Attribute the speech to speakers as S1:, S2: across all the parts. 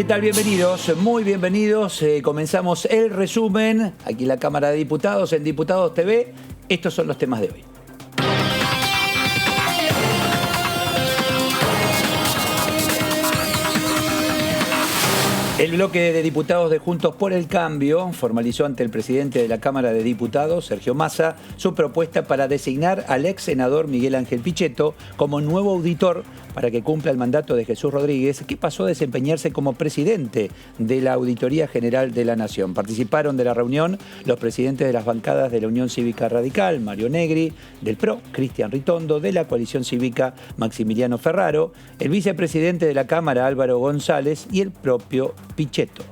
S1: ¿Qué tal? Bienvenidos, muy bienvenidos. Comenzamos el resumen aquí en la Cámara de Diputados, en Diputados TV. Estos son los temas de hoy. El bloque de diputados de Juntos por el Cambio formalizó ante el presidente de la Cámara de Diputados, Sergio Massa, su propuesta para designar al ex senador Miguel Ángel Pichetto como nuevo auditor para que cumpla el mandato de Jesús Rodríguez, que pasó a desempeñarse como presidente de la Auditoría General de la Nación. Participaron de la reunión los presidentes de las bancadas de la Unión Cívica Radical, Mario Negri, del PRO, Cristian Ritondo, de la Coalición Cívica, Maximiliano Ferraro, el vicepresidente de la Cámara, Álvaro González, y el propio Pichetto.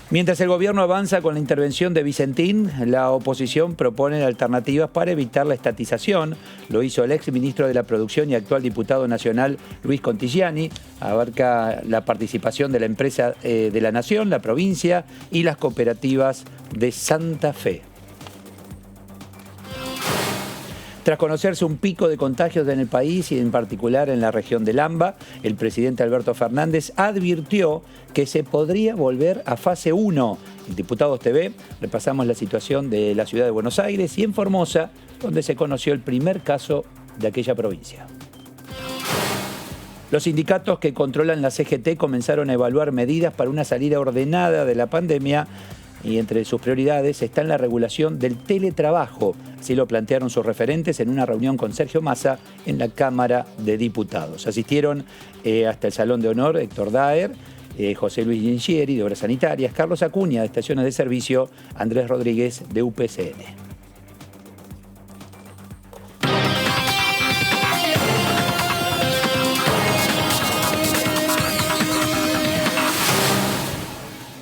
S1: Mientras el gobierno avanza con la intervención de Vicentín, la oposición propone alternativas para evitar la estatización. Lo hizo el ex ministro de la Producción y actual diputado nacional Luis Contigiani. Abarca la participación de la empresa de la Nación, la provincia y las cooperativas de Santa Fe. Tras conocerse un pico de contagios en el país y en particular en la región del AMBA, el presidente Alberto Fernández advirtió que se podría volver a fase 1. En Diputados TV repasamos la situación de la ciudad de Buenos Aires y en Formosa, donde se conoció el primer caso de aquella provincia. Los sindicatos que controlan la CGT comenzaron a evaluar medidas para una salida ordenada de la pandemia y entre sus prioridades está la regulación del teletrabajo. Así lo plantearon sus referentes en una reunión con Sergio Massa en la Cámara de Diputados. Asistieron hasta el Salón de Honor Héctor Daer, José Luis Ginchieri de Obras Sanitarias, Carlos Acuña de Estaciones de Servicio, Andrés Rodríguez de UPCN.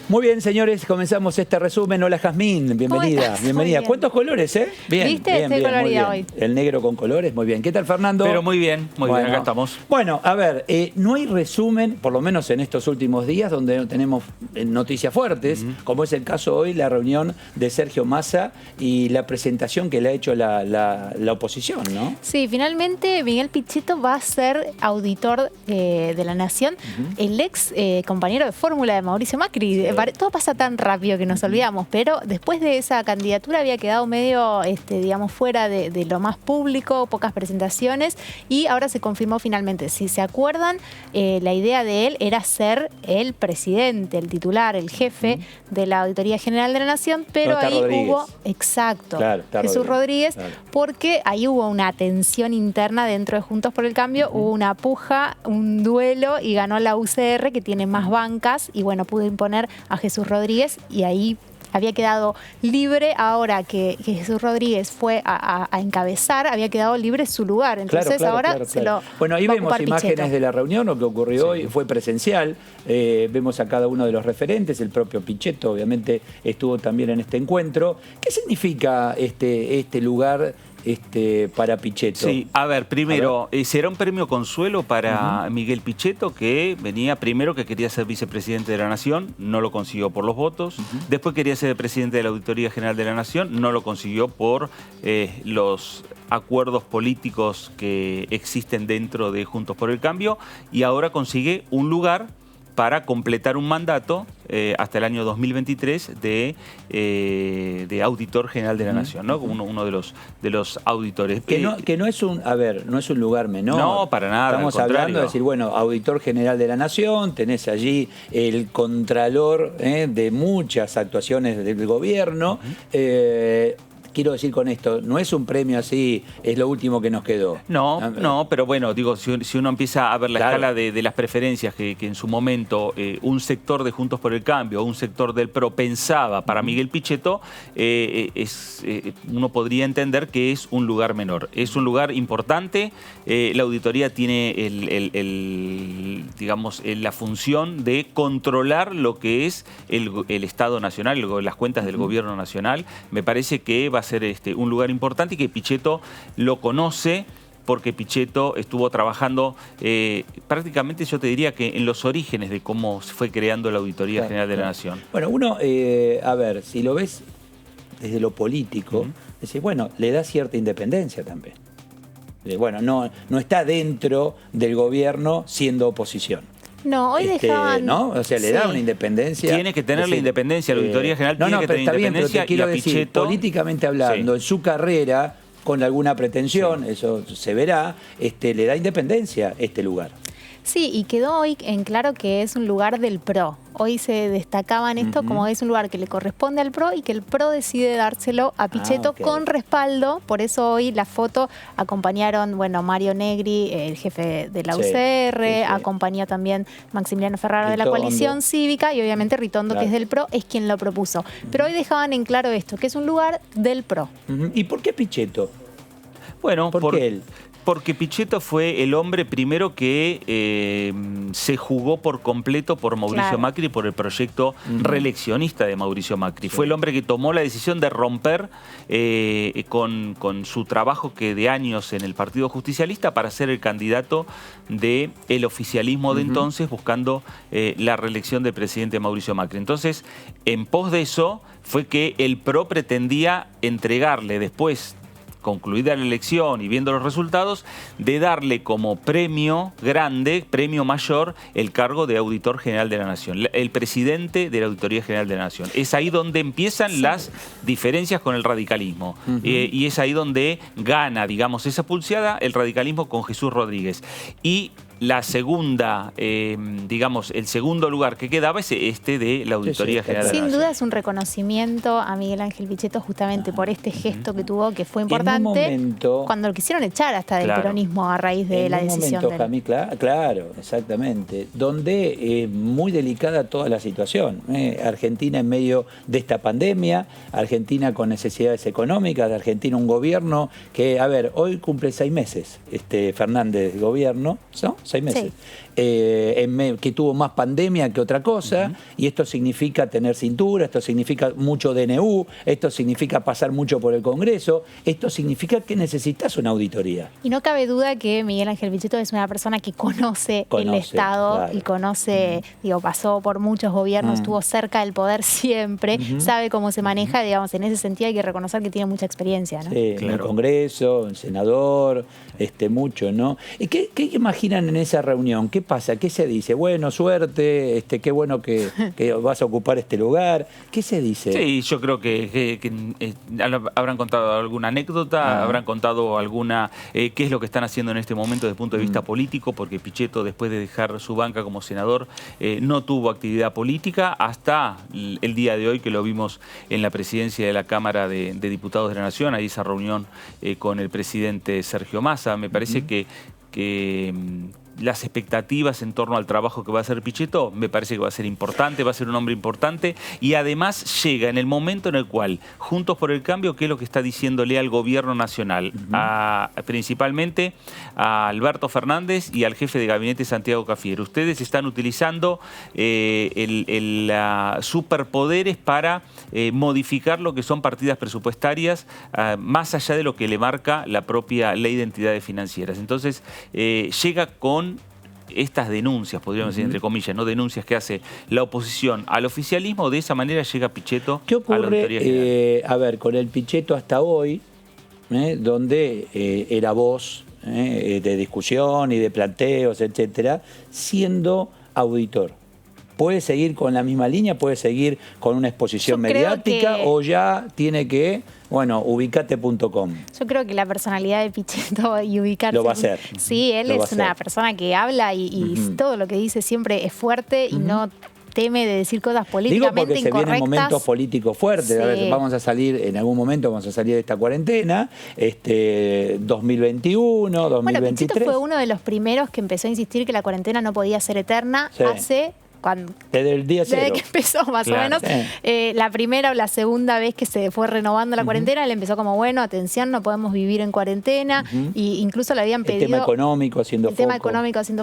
S1: Muy bien, señores, comenzamos este resumen. Hola, Jazmín, bienvenida. Bienvenida. ¿Cuántos colores, Bien,
S2: ¿viste?
S1: Bien,
S2: Estoy
S1: bien,
S2: colorida
S1: muy bien.
S2: hoy.
S1: El negro con colores, muy bien. ¿Qué tal, Fernando?
S3: Pero muy bien, acá estamos.
S1: Bueno, a ver, no hay resumen, por lo menos en estos últimos días, donde no tenemos noticias fuertes, como es el caso hoy, la reunión de Sergio Massa y la presentación que le ha hecho la oposición, ¿no?
S2: Sí, finalmente Miguel Pichetto va a ser auditor de la Nación. El ex compañero de fórmula de Mauricio Macri. Todo pasa tan rápido que nos olvidamos, pero después de esa candidatura había quedado medio, digamos, fuera de lo más público, pocas presentaciones, y ahora se confirmó finalmente. Si se acuerdan, la idea de él era ser el presidente, el titular, el jefe de la Auditoría General de la Nación, pero ahí
S1: Rodríguez.
S2: hubo, exacto,
S1: Claro,
S2: Jesús Rodríguez,
S1: claro.
S2: Porque ahí hubo una tensión interna dentro de Juntos por el Cambio, hubo una puja, un duelo, y ganó la UCR, que tiene más bancas, y bueno, pudo imponer a Jesús Rodríguez, y ahí había quedado libre. Ahora que Jesús Rodríguez fue a encabezar, había quedado libre su lugar. Entonces ahora se lo
S1: Bueno, ahí
S2: va a
S1: vemos
S2: ocupar
S1: imágenes
S2: Pichetto.
S1: de la reunión, lo que ocurrió hoy fue presencial. Vemos a cada uno de los referentes, el propio Pichetto obviamente estuvo también en este encuentro. ¿Qué significa este lugar para Pichetto?
S3: Sí, a ver, primero, será un premio consuelo para Miguel Pichetto, que venía primero, que quería ser vicepresidente de la Nación, no lo consiguió por los votos. Después quería ser presidente de la Auditoría General de la Nación, no lo consiguió por los acuerdos políticos que existen dentro de Juntos por el Cambio, y ahora consigue un lugar para completar un mandato hasta el año 2023 de Auditor General de la Nación, ¿no? Como uno de los auditores.
S1: Que no es un, a ver, no es un lugar menor.
S3: No, para nada.
S1: Estamos hablando de decir, bueno, Auditor General de la Nación, tenés allí el contralor de muchas actuaciones del gobierno. Quiero decir con esto, no es un premio así, es lo último que nos quedó.
S3: No, pero bueno, digo, si uno empieza a ver la escala de las preferencias que en su momento un sector de Juntos por el Cambio o un sector del PRO pensaba para Miguel Pichetto, uno podría entender que es un lugar menor. Es un lugar importante. La auditoría tiene digamos, la función de controlar lo que es el Estado Nacional, las cuentas del Gobierno Nacional. Me parece que va a ser un lugar importante y que Pichetto lo conoce, porque Pichetto estuvo trabajando prácticamente, yo te diría que en los orígenes de cómo se fue creando la Auditoría General de la Nación.
S1: Bueno, uno, a ver, si lo ves desde lo político, decís, bueno, le da cierta independencia también. Bueno, no está dentro del gobierno siendo oposición.
S2: No, hoy dejaban...
S1: ¿no? O sea, le da una independencia.
S3: Tiene que tener la independencia, la Auditoría General tiene que tener independencia.
S1: Pero te quiero decir,
S3: Pichetto,
S1: políticamente hablando, en su carrera, con alguna pretensión, eso se verá, le da independencia este lugar.
S2: Sí, y quedó hoy en claro que es un lugar del PRO. Hoy se destacaban esto como es un lugar que le corresponde al PRO y que el PRO decide dárselo a Pichetto con respaldo. Por eso hoy la foto acompañaron, bueno, Mario Negri, el jefe de la UCR, acompañó también Maximiliano Ferrara de la Coalición Cívica y obviamente Ritondo, que es del PRO, es quien lo propuso. Pero hoy dejaban en claro esto, que es un lugar del PRO.
S1: ¿Y por qué Pichetto?
S3: Bueno,
S1: ¿Por qué él?
S3: Porque Pichetto fue el hombre primero que se jugó por completo por Mauricio Macri, por el proyecto reeleccionista de Mauricio Macri. Fue el hombre que tomó la decisión de romper con su trabajo de años en el Partido Justicialista para ser el candidato del oficialismo de entonces, buscando la reelección del presidente Mauricio Macri. Entonces, en pos de eso, fue que el PRO pretendía entregarle después, concluida la elección y viendo los resultados, de darle como premio grande, premio mayor, el cargo de Auditor General de la Nación, el presidente de la Auditoría General de la Nación. Es ahí donde empiezan las diferencias con el radicalismo y es ahí donde gana, digamos, esa pulseada el radicalismo con Jesús Rodríguez. Y la segunda, digamos, el segundo lugar que quedaba es este de la Auditoría General de la Nación.
S2: Sin duda es un reconocimiento a Miguel Ángel Pichetto justamente por este gesto que tuvo, que fue importante, cuando lo quisieron echar hasta del peronismo a raíz de la decisión.
S1: Claro, exactamente. Donde es muy delicada toda la situación. Argentina en medio de esta pandemia, Argentina con necesidades económicas, de Argentina un gobierno que, a ver, hoy cumple 6 meses, Fernández de gobierno, ¿no? 6 meses. Que tuvo más pandemia que otra cosa, y esto significa tener cintura, esto significa mucho DNU, esto significa pasar mucho por el Congreso, esto significa que necesitas una auditoría.
S2: Y no cabe duda que Miguel Ángel Pichetto es una persona que conoce el Estado y conoce, digo, pasó por muchos gobiernos, estuvo cerca del poder siempre, sabe cómo se maneja, digamos, en ese sentido hay que reconocer que tiene mucha experiencia, ¿no?
S1: Sí, en el Congreso, en senador, mucho, ¿no? ¿Y qué imaginan en esa reunión? ¿Qué pasa? ¿Qué se dice? Bueno, suerte, qué bueno que vas a ocupar este lugar. ¿Qué se dice?
S3: Sí, yo creo que habrán contado alguna anécdota, habrán contado alguna qué es lo que están haciendo en este momento desde el punto de vista político, porque Pichetto, después de dejar su banca como senador, no tuvo actividad política hasta el día de hoy, que lo vimos en la presidencia de la Cámara de Diputados de la Nación, ahí esa reunión con el presidente Sergio Massa. Me parece que las expectativas en torno al trabajo que va a hacer Pichetto, me parece que va a ser importante, va a ser un hombre importante, y además llega en el momento en el cual Juntos por el Cambio, ¿qué es lo que está diciéndole al gobierno nacional? Principalmente a Alberto Fernández y al jefe de gabinete Santiago Cafiero. Ustedes están utilizando superpoderes para modificar lo que son partidas presupuestarias más allá de lo que le marca la propia Ley de Entidades Financieras. Entonces, llega con estas denuncias, podríamos decir entre comillas, no denuncias que hace la oposición al oficialismo. De esa manera llega Pichetto a la Auditoría General.
S1: A ver, con el Pichetto hasta hoy, donde era voz de discusión y de planteos, etcétera, siendo auditor. ¿Puede seguir con la misma línea? ¿Puede seguir con una exposición mediática? ¿O ya tiene que, bueno, ubicate.com?
S2: Yo creo que la personalidad de Pichetto y ubicarse...
S1: Lo va a hacer.
S2: Sí, él es una persona que habla y todo lo que dice siempre es fuerte y no teme de decir cosas políticamente incorrectas.
S1: Digo porque se vienen momentos políticos fuertes. A ver, vamos a salir, en algún momento vamos a salir de esta cuarentena, 2021, 2023.
S2: Bueno, Pichetto fue uno de los primeros que empezó a insistir que la cuarentena no podía ser eterna hace...
S1: Desde el día cero.
S2: Desde que empezó, más o menos. La primera o la segunda vez que se fue renovando la cuarentena, él empezó como, bueno, atención, no podemos vivir en cuarentena. Y incluso le habían pedido...
S1: El tema económico haciendo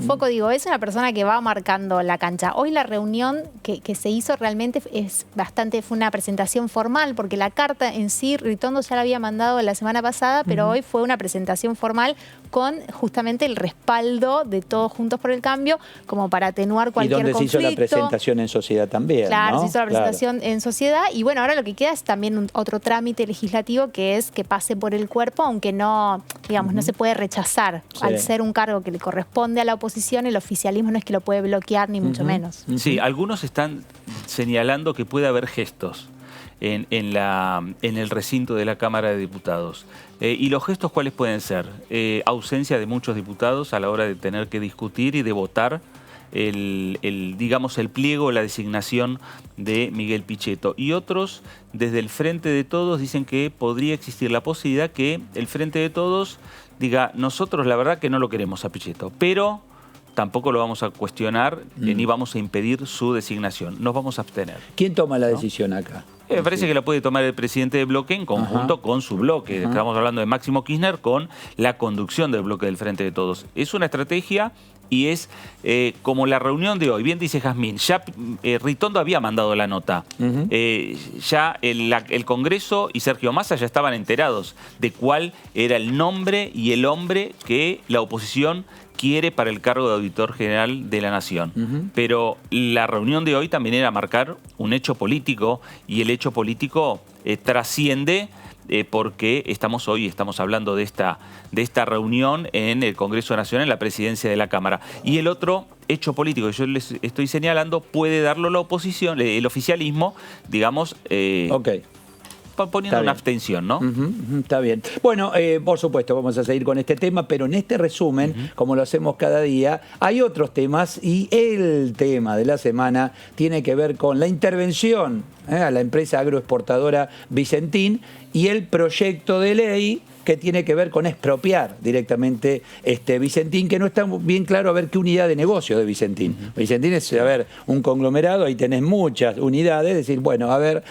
S1: foco.
S2: Digo, es una persona que va marcando la cancha. Hoy la reunión que se hizo realmente fue una presentación formal, porque la carta en sí, Ritondo ya la había mandado la semana pasada, pero hoy fue una presentación formal con justamente el respaldo de Todos Juntos por el Cambio, como para atenuar cualquier conflicto.
S1: Y donde se hizo la presentación en sociedad también,
S2: claro,
S1: ¿no?
S2: se hizo la presentación en sociedad. Y bueno, ahora lo que queda es también otro trámite legislativo, que es que pase por el cuerpo, aunque no, digamos, no se puede rechazar.
S1: Sí.
S2: Al ser un cargo que le corresponde a la oposición, el oficialismo no es que lo puede bloquear, ni mucho menos.
S3: Sí, algunos están señalando que puede haber gestos en el recinto de la Cámara de Diputados. ¿Y los gestos cuáles pueden ser? Ausencia de muchos diputados a la hora de tener que discutir y de votar digamos, el pliego, la designación de Miguel Pichetto. Y otros, desde el Frente de Todos, dicen que podría existir la posibilidad que el Frente de Todos diga, nosotros la verdad que no lo queremos a Pichetto, pero tampoco lo vamos a cuestionar ni vamos a impedir su designación. Nos vamos a abstener.
S1: ¿Quién toma la decisión acá?
S3: Me parece que la puede tomar el presidente del bloque en conjunto con su bloque. Estamos hablando de Máximo Kirchner con la conducción del bloque del Frente de Todos. Es una estrategia y es como la reunión de hoy. Bien dice Jazmín, ya Ritondo había mandado la nota. Ya el Congreso y Sergio Massa ya estaban enterados de cuál era el nombre y el hombre que la oposición quiere para el cargo de auditor general de la Nación. Pero la reunión de hoy también era marcar un hecho político, y el hecho político trasciende porque estamos hablando de esta reunión en el Congreso Nacional, en la presidencia de la Cámara. Y el otro hecho político que yo les estoy señalando puede darlo la oposición, el oficialismo, digamos, poniendo una abstención, ¿no?
S1: Está bien. Bueno, por supuesto, vamos a seguir con este tema, pero en este resumen, como lo hacemos cada día, hay otros temas, y el tema de la semana tiene que ver con la intervención a la empresa agroexportadora Vicentín y el proyecto de ley que tiene que ver con expropiar directamente Vicentín, que no está bien claro a ver qué unidad de negocio de Vicentín. Vicentín es, a ver, un conglomerado, ahí tenés muchas unidades, es decir, bueno, a ver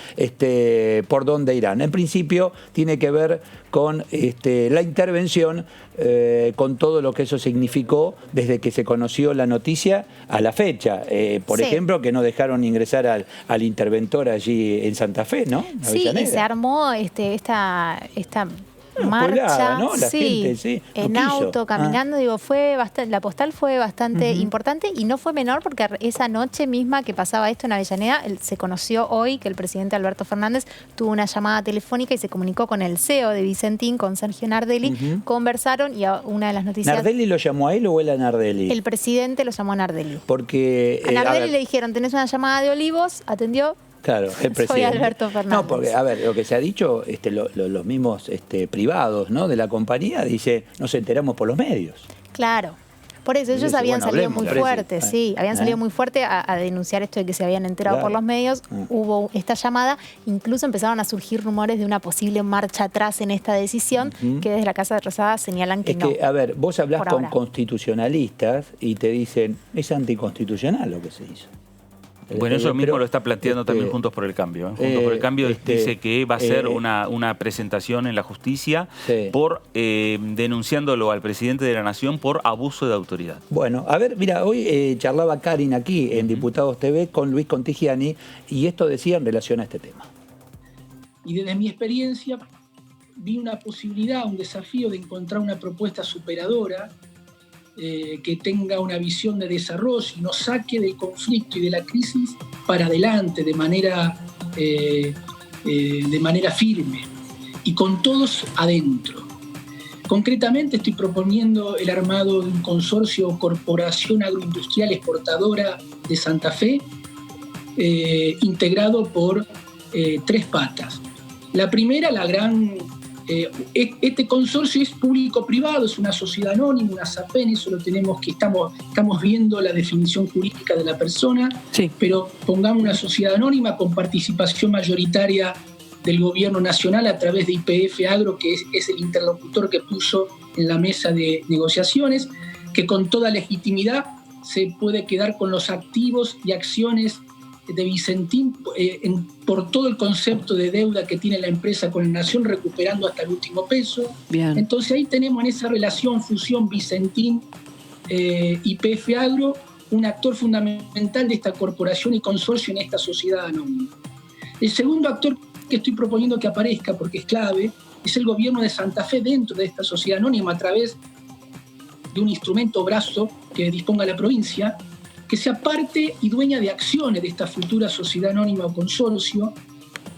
S1: por dónde irán. En principio tiene que ver con la intervención, con todo lo que eso significó desde que se conoció la noticia a la fecha. Por ejemplo, que no dejaron ingresar al interventor allí en Santa Fe, ¿no?
S2: Sí, y se armó esta marcha,
S1: ¿no? La gente,
S2: en auto, caminando, digo, la postal fue bastante importante, y no fue menor porque esa noche misma que pasaba esto en Avellaneda, se conoció hoy que el presidente Alberto Fernández tuvo una llamada telefónica y se comunicó con el CEO de Vicentín, con Sergio Nardelli, conversaron, y una de las noticias...
S1: ¿Nardelli lo llamó a él o él a Nardelli?
S2: El presidente lo llamó a Nardelli.
S1: Porque...
S2: a Nardelli le dijeron, tenés una llamada de Olivos, atendió...
S1: Claro, el presidente.
S2: Soy Alberto Fernández.
S1: No, porque, a ver, lo que se ha dicho, los mismos privados, ¿no, de la compañía, dice, nos enteramos por los medios.
S2: Claro. Por eso ellos habían salido muy fuerte, habían salido muy fuerte a denunciar esto de que se habían enterado por los medios. Hubo esta llamada, incluso empezaron a surgir rumores de una posible marcha atrás en esta decisión, que desde la Casa de Rosada señalan que no.
S1: Es que, a ver, vos hablás con constitucionalistas y te dicen, es anticonstitucional lo que se hizo.
S3: Bueno, eso mismo lo está planteando también Juntos por el Cambio. Juntos por el Cambio dice que va a ser una presentación en la justicia por denunciándolo al presidente de la Nación por abuso de autoridad.
S1: Bueno, a ver, mira, hoy charlaba Karin aquí en Diputados TV con Luis Contigiani, y esto decía en relación a este tema.
S4: Y desde mi experiencia vi una posibilidad, un desafío de encontrar una propuesta superadora, que tenga una visión de desarrollo y nos saque del conflicto y de la crisis para adelante de manera firme y con todos adentro. Concretamente estoy proponiendo el armado de un consorcio Corporación Agroindustrial Exportadora de Santa Fe, integrado por 3 patas. La primera, este consorcio es público-privado, es una sociedad anónima, una SAPEN, eso lo tenemos que estamos viendo la definición jurídica de la persona, pero pongamos una sociedad anónima con participación mayoritaria del gobierno nacional a través de YPF Agro, que es el interlocutor que puso en la mesa de negociaciones, que con toda legitimidad se puede quedar con los activos y acciones de Vicentín por todo el concepto de deuda que tiene la empresa con la Nación, recuperando hasta el último peso. Bien. Entonces ahí tenemos en esa relación, fusión Vicentín YPF Agro, un actor fundamental de esta corporación y consorcio en esta sociedad anónima. El segundo actor que estoy proponiendo que aparezca, porque es clave, es el gobierno de Santa Fe dentro de esta sociedad anónima a través de un instrumento brazo que disponga la provincia, que sea parte y dueña de acciones de esta futura sociedad anónima o consorcio,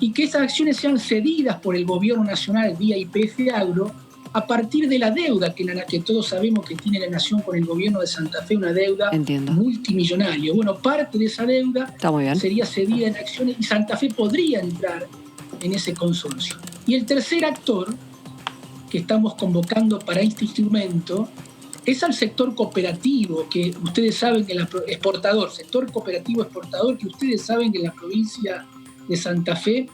S4: y que esas acciones sean cedidas por el gobierno nacional vía YPF Agro a partir de la deuda que todos sabemos que tiene la nación con el gobierno de Santa Fe, una deuda multimillonaria. Bueno, parte de esa deuda sería cedida en acciones y Santa Fe podría entrar en ese consorcio. Y el tercer actor que estamos convocando para este instrumento es al sector cooperativo, que ustedes saben que sector cooperativo exportador, que ustedes saben que en la provincia de Santa Fe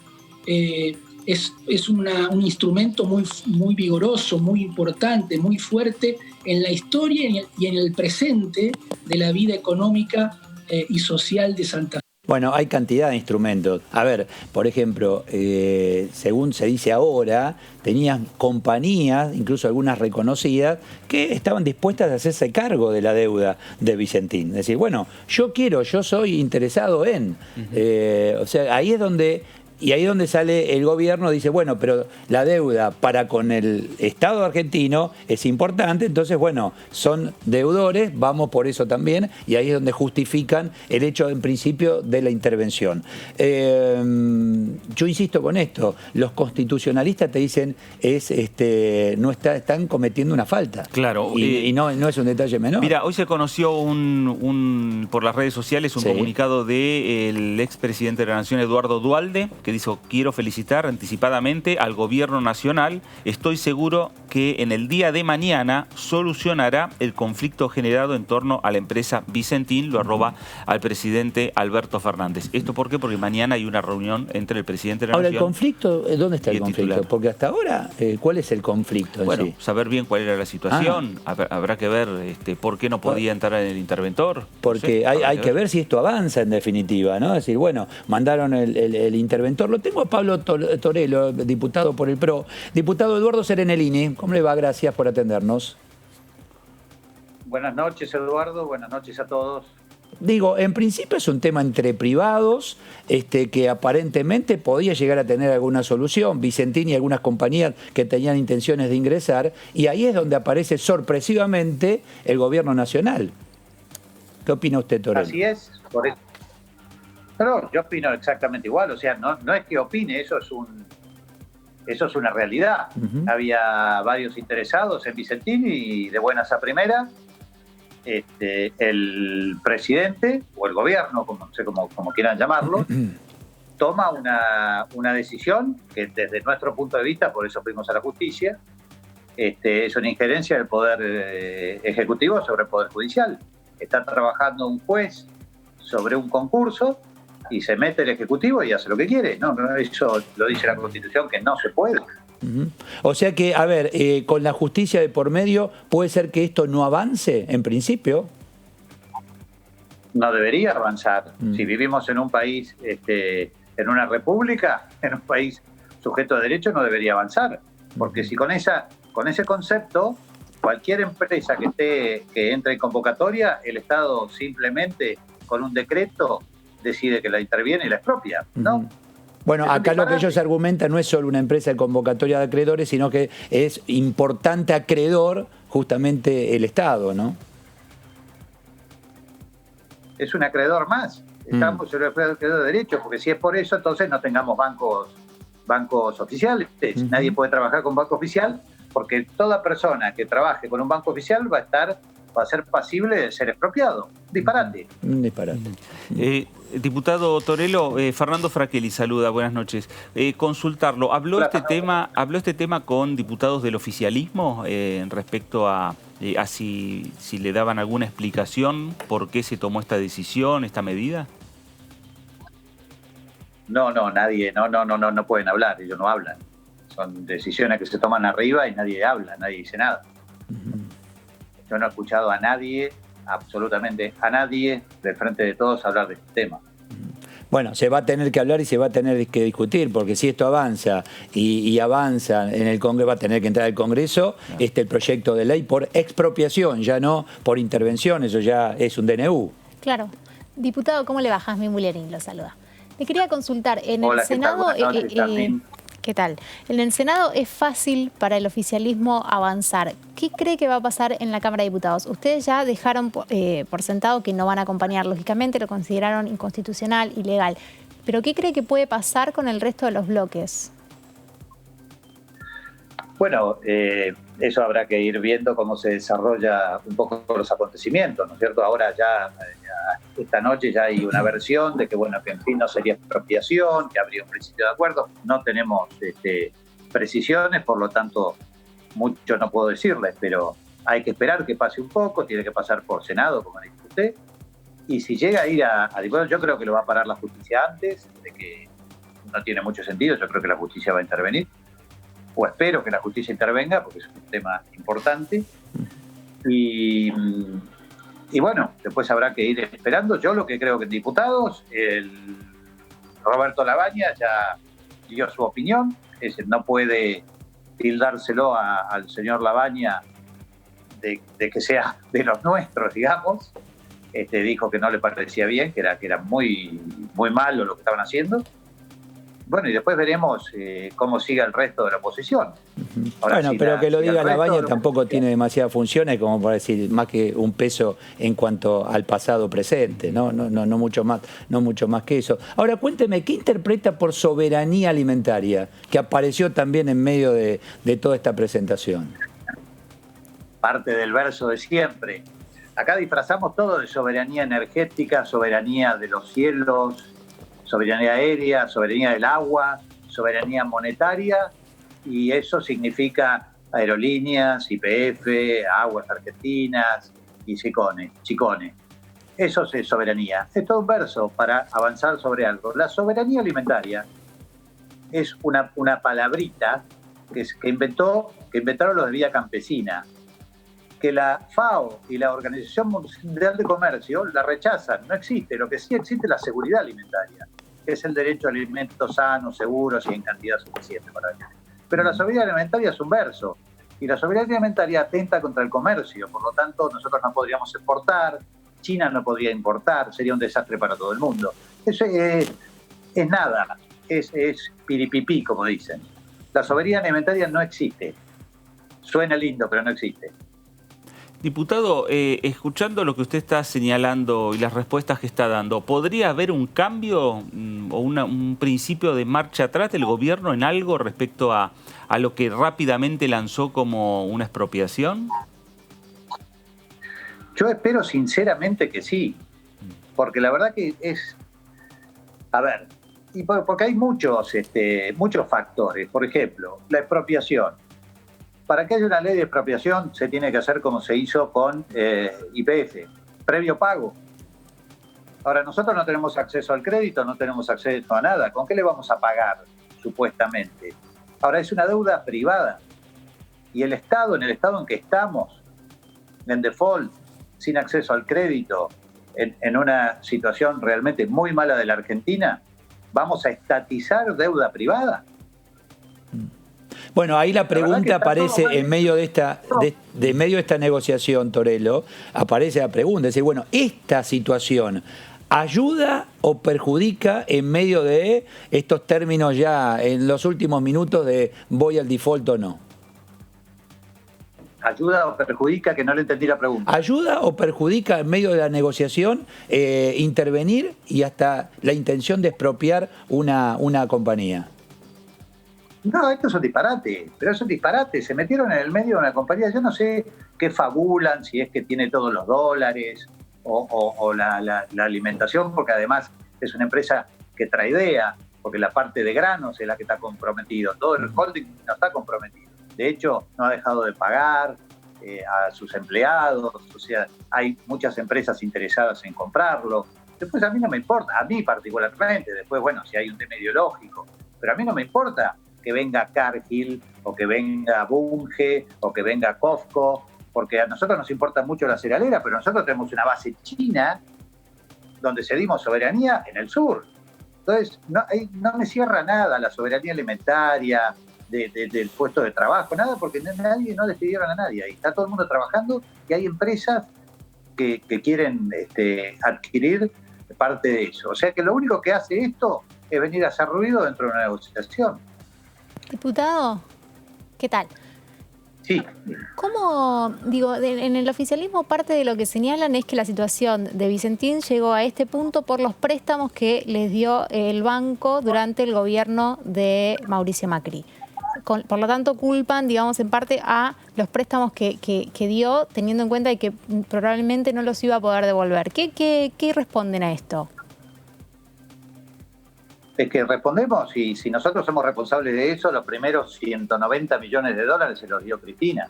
S4: es un instrumento muy vigoroso, muy importante, muy fuerte en la historia y en el presente de la vida económica y social de Santa Fe.
S1: Bueno, hay cantidad de instrumentos. A ver, por ejemplo, según se dice ahora, tenías compañías, incluso algunas reconocidas, que estaban dispuestas a hacerse cargo de la deuda de Vicentín. Es decir, bueno, yo soy interesado en. O sea, ahí es donde... Y ahí es donde sale el gobierno, dice, bueno, pero la deuda para con el Estado argentino es importante, entonces, bueno, son deudores, vamos por eso también, y ahí es donde justifican el hecho, en principio, de la intervención. Yo insisto con esto, los constitucionalistas te dicen, están cometiendo una falta.
S3: Claro.
S1: Y no es un detalle menor.
S3: Mira, hoy se conoció por las redes sociales un comunicado del expresidente de la Nación, Eduardo Duhalde, que dijo: quiero felicitar anticipadamente al gobierno nacional. Estoy seguro que en el día de mañana solucionará el conflicto generado en torno a la empresa Vicentín. Lo arroba al presidente Alberto Fernández. ¿Esto por qué? Porque mañana hay una reunión entre el presidente de la Nación.
S1: Ahora, ¿el conflicto? ¿Dónde está el conflicto? Titular. Porque hasta ahora, ¿cuál es el conflicto?
S3: Bueno, saber bien cuál era la situación. Habrá que ver por qué no podía entrar en el interventor.
S1: Porque hay que ver si esto avanza en definitiva, ¿no? Es decir, bueno, mandaron el interventor. Lo tengo a Pablo Torello, diputado por el PRO. Diputado Eduardo Serenellini, ¿cómo le va? Gracias por atendernos.
S5: Buenas noches, Eduardo. Buenas noches a todos.
S1: Digo, en principio es un tema entre privados que aparentemente podía llegar a tener alguna solución. Vicentín y algunas compañías que tenían intenciones de ingresar, y ahí es donde aparece sorpresivamente el gobierno nacional. ¿Qué opina usted, Torello?
S5: Así es, por eso. Pero yo opino exactamente igual, o sea, no es que opine, eso es una realidad. Había varios interesados en Vicentín y de buenas a primeras el presidente o el gobierno, no sé cómo quieran llamarlo, toma una decisión que desde nuestro punto de vista, por eso fuimos a la justicia, es una injerencia del Poder Ejecutivo sobre el Poder Judicial. Está trabajando un juez sobre un concurso y se mete el Ejecutivo y hace lo que quiere. No, eso lo dice la Constitución, que no se puede.
S1: O sea que, a ver, con la justicia de por medio, ¿puede ser que esto no avance en principio?
S5: No debería avanzar. Si vivimos en un país, en una república, en un país sujeto de derecho, no debería avanzar. Porque si con ese concepto, cualquier empresa que entre en convocatoria, el Estado simplemente con un decreto decide que la interviene y la expropia, ¿no?
S1: Bueno, acá lo que ellos argumentan no es solo una empresa de convocatoria de acreedores, sino que es importante acreedor justamente el Estado, ¿no?
S5: Es un acreedor más. Estamos en el acreedor de derecho, porque si es por eso, entonces no tengamos bancos oficiales. Nadie puede trabajar con banco oficial, porque toda persona que trabaje con un banco oficial va a ser pasible de ser expropiado. Disparate.
S1: Un disparate.
S3: Diputado Torello, Fernando Fraquelli saluda, buenas noches. Consultarlo, ¿habló este tema con diputados del oficialismo respecto a si le daban alguna explicación por qué se tomó esta decisión, esta medida?
S5: No, nadie, no pueden hablar, ellos no hablan. Son decisiones que se toman arriba y nadie habla, nadie dice nada. Yo no he escuchado a nadie, absolutamente a nadie, del frente de todos hablar de este tema.
S1: Bueno, se va a tener que hablar y se va a tener que discutir, porque si esto avanza y avanza en el Congreso, va a tener que entrar al Congreso el proyecto de ley por expropiación, ya no por intervención, eso ya es un DNU.
S2: Claro. Diputado, ¿cómo le va? Jazmín Bullerín lo saluda. Le quería consultar, en
S5: Hola,
S2: el Senado... ¿Qué tal? En el Senado es fácil para el oficialismo avanzar. ¿Qué cree que va a pasar en la Cámara de Diputados? Ustedes ya dejaron por sentado que no van a acompañar, lógicamente lo consideraron inconstitucional, ilegal. ¿Pero qué cree que puede pasar con el resto de los bloques?
S5: Bueno, eso habrá que ir viendo cómo se desarrolla un poco los acontecimientos, ¿no es cierto? Ahora ya esta noche ya hay una versión de que, bueno, que en fin no sería expropiación, que habría un principio de acuerdo. No tenemos precisiones, por lo tanto, mucho no puedo decirles, pero hay que esperar que pase un poco, tiene que pasar por Senado, como dice usted, y si llega a ir a diputados, yo creo que lo va a parar la justicia antes, de que no tiene mucho sentido, yo creo que la justicia va a intervenir, o espero que la justicia intervenga, porque es un tema importante, y bueno, después habrá que ir esperando. Yo lo que creo que en diputados, Roberto Labaña ya dio su opinión, no puede tildárselo al señor Labaña de que sea de los nuestros, digamos. Dijo que no le parecía bien, que era muy, muy malo lo que estaban haciendo. Bueno, y después veremos cómo sigue el resto de la oposición. Ahora,
S1: bueno, pero que lo diga Labaña tampoco tiene demasiadas funciones como para decir más que un peso en cuanto al pasado presente, no mucho más que eso. Ahora cuénteme, ¿qué interpreta por soberanía alimentaria que apareció también en medio de toda esta presentación?
S5: Parte del verso de siempre. Acá disfrazamos todo de soberanía energética, soberanía de los cielos, soberanía aérea, soberanía del agua, soberanía monetaria, y eso significa aerolíneas, YPF, Aguas Argentinas y Chicone. Eso es soberanía. Es todo un verso para avanzar sobre algo. La soberanía alimentaria es una palabrita que inventaron los de Vía Campesina, que la FAO y la Organización Mundial de Comercio la rechazan. No existe. Lo que sí existe es la seguridad alimentaria, que es el derecho a alimentos sanos, seguros y en cantidad suficiente para ellos. Pero la soberanía alimentaria es un verso, y la soberanía alimentaria atenta contra el comercio. Por lo tanto, nosotros no podríamos exportar, China no podría importar, sería un desastre para todo el mundo. Eso es nada, es piripipí, como dicen. La soberanía alimentaria no existe. Suena lindo, pero no existe.
S3: Diputado, escuchando lo que usted está señalando y las respuestas que está dando, ¿podría haber un cambio o un principio de marcha atrás del gobierno en algo respecto a lo que rápidamente lanzó como una expropiación?
S5: Yo espero sinceramente que sí, porque la verdad que es... A ver, porque hay muchos factores. Por ejemplo, la expropiación. Para que haya una ley de expropiación se tiene que hacer como se hizo con YPF, previo pago. Ahora, nosotros no tenemos acceso al crédito, no tenemos acceso a nada. ¿Con qué le vamos a pagar, supuestamente? Ahora, es una deuda privada. Y el Estado, en el estado en que estamos, en default, sin acceso al crédito, en una situación realmente muy mala de la Argentina, ¿vamos a estatizar deuda privada?
S1: Bueno, ahí la pregunta aparece en medio de esta negociación, Torello, aparece la pregunta, es decir, bueno, esta situación ¿ayuda o perjudica en medio de estos términos ya en los últimos minutos de voy al default o no?
S5: ¿Ayuda o perjudica? Que no le entendí la pregunta.
S1: ¿Ayuda o perjudica en medio de la negociación intervenir y hasta la intención de expropiar una compañía?
S5: No, esto es un disparate, pero es un disparate. Se metieron en el medio de una compañía, yo no sé qué fabulan, si es que tiene todos los dólares o la alimentación, porque además es una empresa que tradea, porque la parte de granos es la que está comprometido, todo el holding no está comprometido. De hecho, no ha dejado de pagar a sus empleados, o sea, hay muchas empresas interesadas en comprarlo. Después a mí no me importa, a mí particularmente, después, bueno, si hay un tema ideológico, pero a mí no me importa que venga Cargill, o que venga Bunge, o que venga Cofco, porque a nosotros nos importa mucho la cerealera, pero nosotros tenemos una base china donde cedimos soberanía en el sur. Entonces, no me cierra nada la soberanía alimentaria, del puesto de trabajo, nada, porque no despidieron a nadie. Ahí está todo el mundo trabajando y hay empresas que quieren adquirir parte de eso. O sea que lo único que hace esto es venir a hacer ruido dentro de una negociación.
S2: Diputado, ¿qué tal?
S5: Sí.
S2: ¿Cómo, digo, en el oficialismo parte de lo que señalan es que la situación de Vicentín llegó a este punto por los préstamos que les dio el banco durante el gobierno de Mauricio Macri? Por lo tanto, culpan, digamos, en parte a los préstamos que dio, teniendo en cuenta que probablemente no los iba a poder devolver. ¿Qué responden a esto?
S5: Es que respondemos, y si nosotros somos responsables de eso, los primeros 190 millones de dólares se los dio Cristina.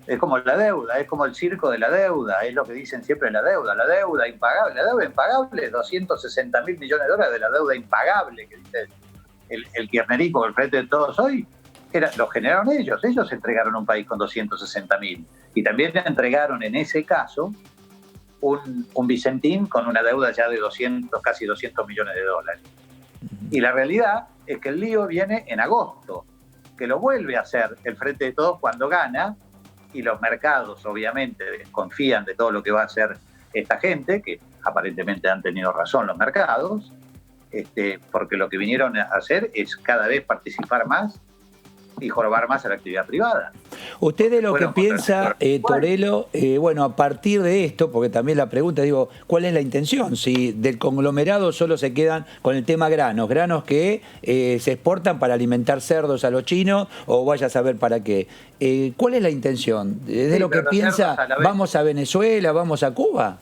S5: Es como la deuda, es como el circo de la deuda, es lo que dicen siempre la deuda impagable, 260.000 millones de dólares de la deuda impagable que dice el kirchnerismo, el Frente de Todos hoy, lo generaron ellos entregaron un país con 260.000 y también entregaron en ese caso un Vicentín con una deuda ya de casi 200 millones de dólares. Y la realidad es que el lío viene en agosto, que lo vuelve a hacer el Frente de Todos cuando gana, y los mercados obviamente desconfían de todo lo que va a hacer esta gente, que aparentemente han tenido razón los mercados, porque lo que vinieron a hacer es cada vez participar más y jorobar más a la actividad privada.
S1: Usted de lo que piensa, Torello, bueno, a partir de esto, porque también la pregunta, digo, ¿cuál es la intención? Si del conglomerado solo se quedan con el tema granos que se exportan para alimentar cerdos a los chinos, o vaya a saber para qué. ¿Cuál es la intención? ¿De lo que piensa, vamos a Venezuela, vamos a Cuba?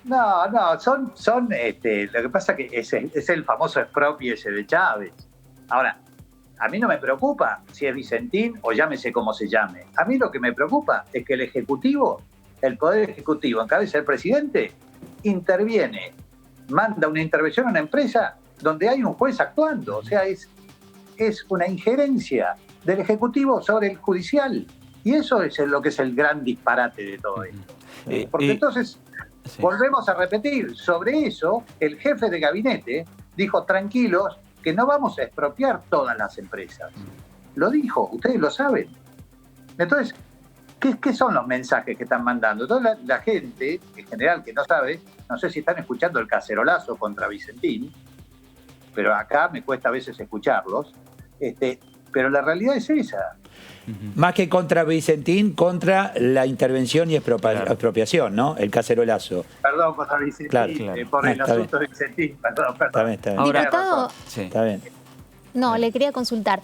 S5: No, son lo que pasa que es el famoso expropio ese de Chávez. Ahora, a mí no me preocupa si es Vicentín o llámese como se llame. A mí lo que me preocupa es que el Poder Ejecutivo, en cabeza del presidente, interviene, manda una intervención a una empresa donde hay un juez actuando. O sea, es una injerencia del Ejecutivo sobre el judicial. Y eso es lo que es el gran disparate de todo esto. Porque entonces, volvemos a repetir, sobre eso, el jefe de gabinete dijo, tranquilos, que no vamos a expropiar todas las empresas. Lo dijo, ustedes lo saben. Entonces, ¿qué son los mensajes que están mandando? Toda la gente, en general, que no sabe, no sé si están escuchando el cacerolazo contra Vicentín, pero acá me cuesta a veces escucharlos, pero la realidad es esa.
S1: Más que contra Vicentín, contra la intervención y expropiación, ¿no? El cacerolazo.
S5: Perdón, contra Vicentín, claro. Por el asunto de Vicentín, perdón.
S1: Está bien.
S2: Ahora, diputado,
S1: está bien.
S2: No, le quería consultar.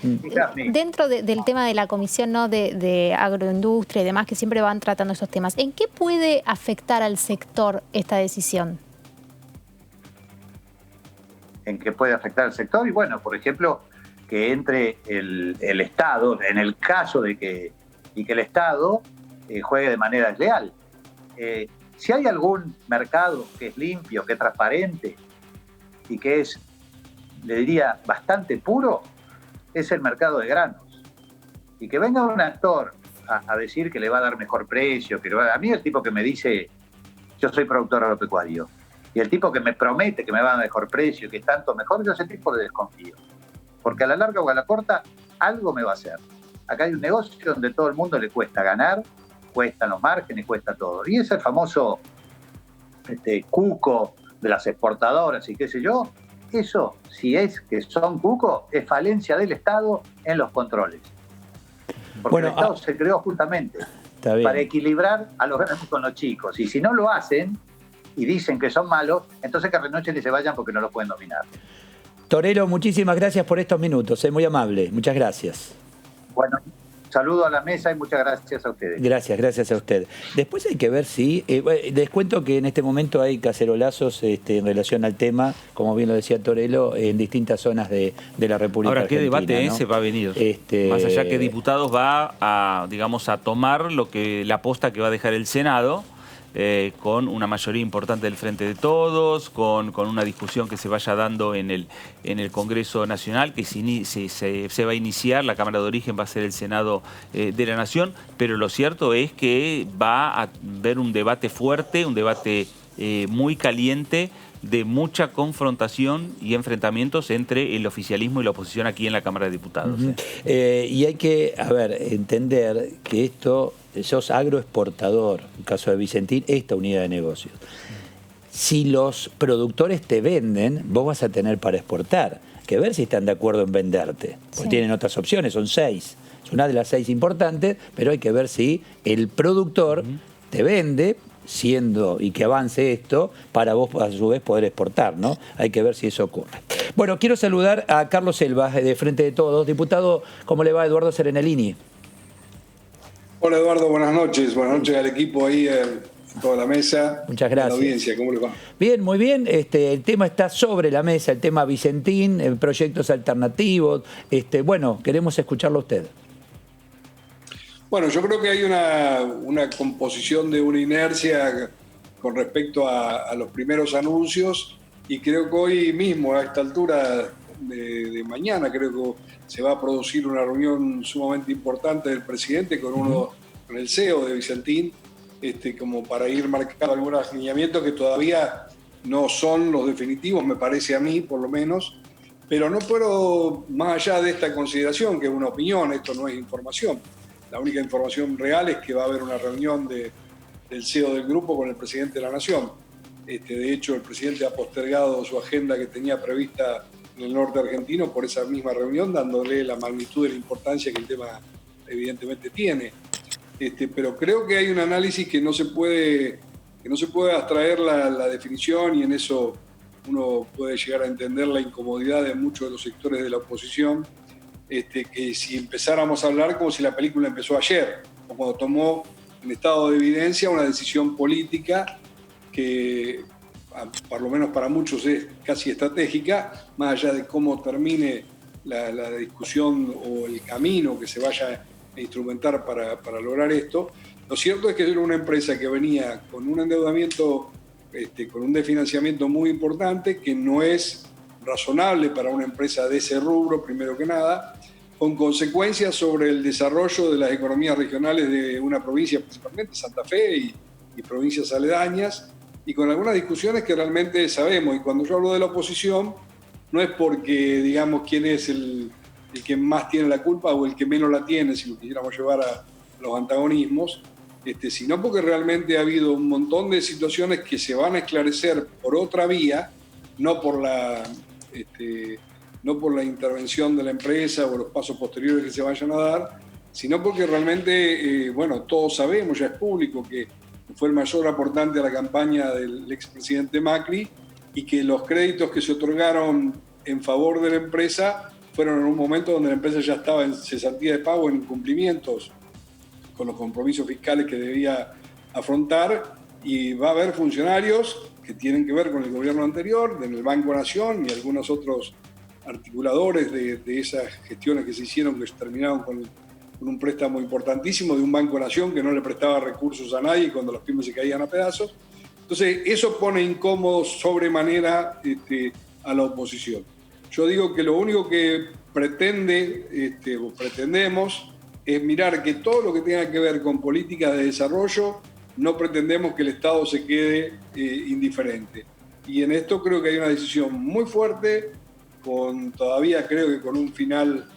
S2: Dentro del tema de la comisión, ¿no?, de agroindustria y demás, que siempre van tratando esos temas, ¿en qué puede afectar al sector esta decisión?
S5: ¿En qué puede afectar al sector? Y bueno, por ejemplo, que entre el Estado, en el caso de que el Estado juegue de manera desleal. Si hay algún mercado que es limpio, que es transparente y que es, le diría, bastante puro, es el mercado de granos. Y que venga un actor a decir que le va a dar mejor precio, a mí el tipo que me dice, yo soy productor agropecuario, y el tipo que me promete que me va a dar mejor precio, que es tanto mejor, yo ese tipo le desconfío. Porque a la larga o a la corta, algo me va a hacer. Acá hay un negocio donde todo el mundo le cuesta ganar, cuestan los márgenes, cuesta todo. Y ese famoso cuco de las exportadoras y qué sé yo, eso, si es que son cuco, es falencia del Estado en los controles. Porque el Estado se creó justamente para equilibrar a los grandes con los chicos. Y si no lo hacen y dicen que son malos, entonces que renochen y se vayan porque no los pueden dominar.
S1: Torello, muchísimas gracias por estos minutos, muy amable, muchas gracias.
S5: Bueno, saludo a la mesa y muchas gracias a ustedes.
S1: Gracias a usted. Después hay que ver si, les cuento que en este momento hay cacerolazos en relación al tema, como bien lo decía Torello, en distintas zonas de la República
S3: Argentina. Ahora, ¿qué
S1: Argentina,
S3: debate
S1: ¿no?
S3: ese va a venir? Más allá que diputados va a, digamos, a tomar la posta que va a dejar el Senado, con una mayoría importante del Frente de Todos, con una discusión que se vaya dando en el Congreso Nacional, que se va a iniciar, la Cámara de Origen va a ser el Senado de la Nación, pero lo cierto es que va a haber un debate fuerte, un debate muy caliente, de mucha confrontación y enfrentamientos entre el oficialismo y la oposición aquí en la Cámara de Diputados.
S1: Y hay que, entender que esto, sos agroexportador, en el caso de Vicentín, esta unidad de negocios. si los productores te venden, vos vas a tener para exportar. Que ver si están de acuerdo en venderte. Porque tienen otras opciones, son 6. Es una de las 6 importantes, pero hay que ver si el productor te vende, y que avance esto, para vos a su vez poder exportar, ¿no? Hay que ver si eso ocurre. Bueno, quiero saludar a Carlos Selva, de Frente de Todos. Diputado, ¿cómo le va? Eduardo Serenellini.
S6: Hola Eduardo, buenas noches. Buenas noches al equipo ahí, toda la mesa.
S1: Muchas gracias.
S6: A la audiencia, ¿cómo les va?
S1: Bien, muy bien. El tema está sobre la mesa, el tema Vicentín, proyectos alternativos. Bueno, queremos escucharlo a usted.
S6: Bueno, yo creo que hay una composición de una inercia con respecto a los primeros anuncios, y creo que hoy mismo, a esta altura de mañana, creo que se va a producir una reunión sumamente importante del presidente con el CEO de Vicentín, como para ir marcando algunos lineamientos que todavía no son los definitivos, me parece a mí, por lo menos, pero no puedo, más allá de esta consideración, que es una opinión, esto no es información. La única información real es que va a haber una reunión del CEO del grupo con el presidente de la Nación. De hecho, el presidente ha postergado su agenda que tenía prevista en el norte argentino por esa misma reunión, dándole la magnitud y la importancia que el tema evidentemente tiene. Pero creo que hay un análisis que no se puede abstraer la definición, y en eso uno puede llegar a entender la incomodidad de muchos de los sectores de la oposición, que si empezáramos a hablar como si la película empezó ayer, o cuando tomó en estado de evidencia una decisión política que, por lo menos para muchos, es casi estratégica, más allá de cómo termine la discusión o el camino que se vaya a instrumentar para lograr esto. Lo cierto es que era una empresa que venía con un endeudamiento, con un desfinanciamiento muy importante, que no es razonable para una empresa de ese rubro, primero que nada, con consecuencias sobre el desarrollo de las economías regionales de una provincia, principalmente Santa Fe y provincias aledañas, y con algunas discusiones que realmente sabemos. Y cuando yo hablo de la oposición, no es porque digamos quién es el que más tiene la culpa o el que menos la tiene, si lo quisiéramos llevar a los antagonismos, sino porque realmente ha habido un montón de situaciones que se van a esclarecer por otra vía, no por la intervención de la empresa o los pasos posteriores que se vayan a dar, sino porque realmente, todos sabemos, ya es público, que fue el mayor aportante a la campaña del expresidente Macri, y que los créditos que se otorgaron en favor de la empresa fueron en un momento donde la empresa ya estaba en cesantía de pago, en incumplimientos con los compromisos fiscales que debía afrontar, y va a haber funcionarios que tienen que ver con el gobierno anterior, en el Banco Nación y algunos otros articuladores de esas gestiones que se hicieron, que terminaron con un préstamo importantísimo de un Banco Nación que no le prestaba recursos a nadie cuando las pymes se caían a pedazos. Entonces, eso pone incómodo sobremanera a la oposición. Yo digo que lo único que pretendemos es mirar que todo lo que tenga que ver con políticas de desarrollo, no pretendemos que el Estado se quede indiferente. Y en esto creo que hay una decisión muy fuerte, todavía creo que con un final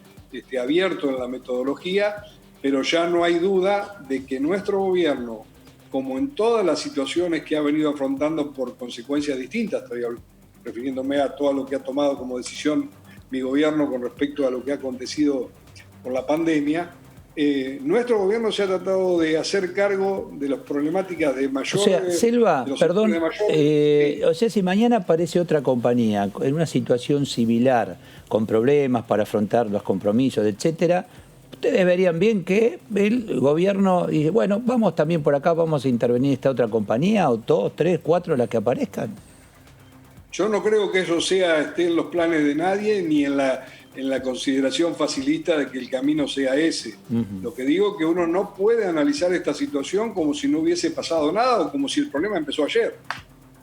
S6: abierto en la metodología, pero ya no hay duda de que nuestro gobierno, como en todas las situaciones que ha venido afrontando por consecuencias distintas, estoy refiriéndome a todo lo que ha tomado como decisión mi gobierno con respecto a lo que ha acontecido por la pandemia, nuestro gobierno se ha tratado de hacer cargo de las problemáticas de mayor...
S1: O sea, Selva, perdón, o sea, si mañana aparece otra compañía en una situación similar, con problemas para afrontar los compromisos, etcétera, ustedes verían bien que el gobierno dice, bueno, vamos también por acá, vamos a intervenir esta otra compañía, o 2, 3, 4 las que aparezcan.
S6: Yo no creo que eso esté en los planes de nadie, ni en la consideración facilista de que el camino sea ese. Lo que digo es que uno no puede analizar esta situación como si no hubiese pasado nada o como si el problema empezó ayer.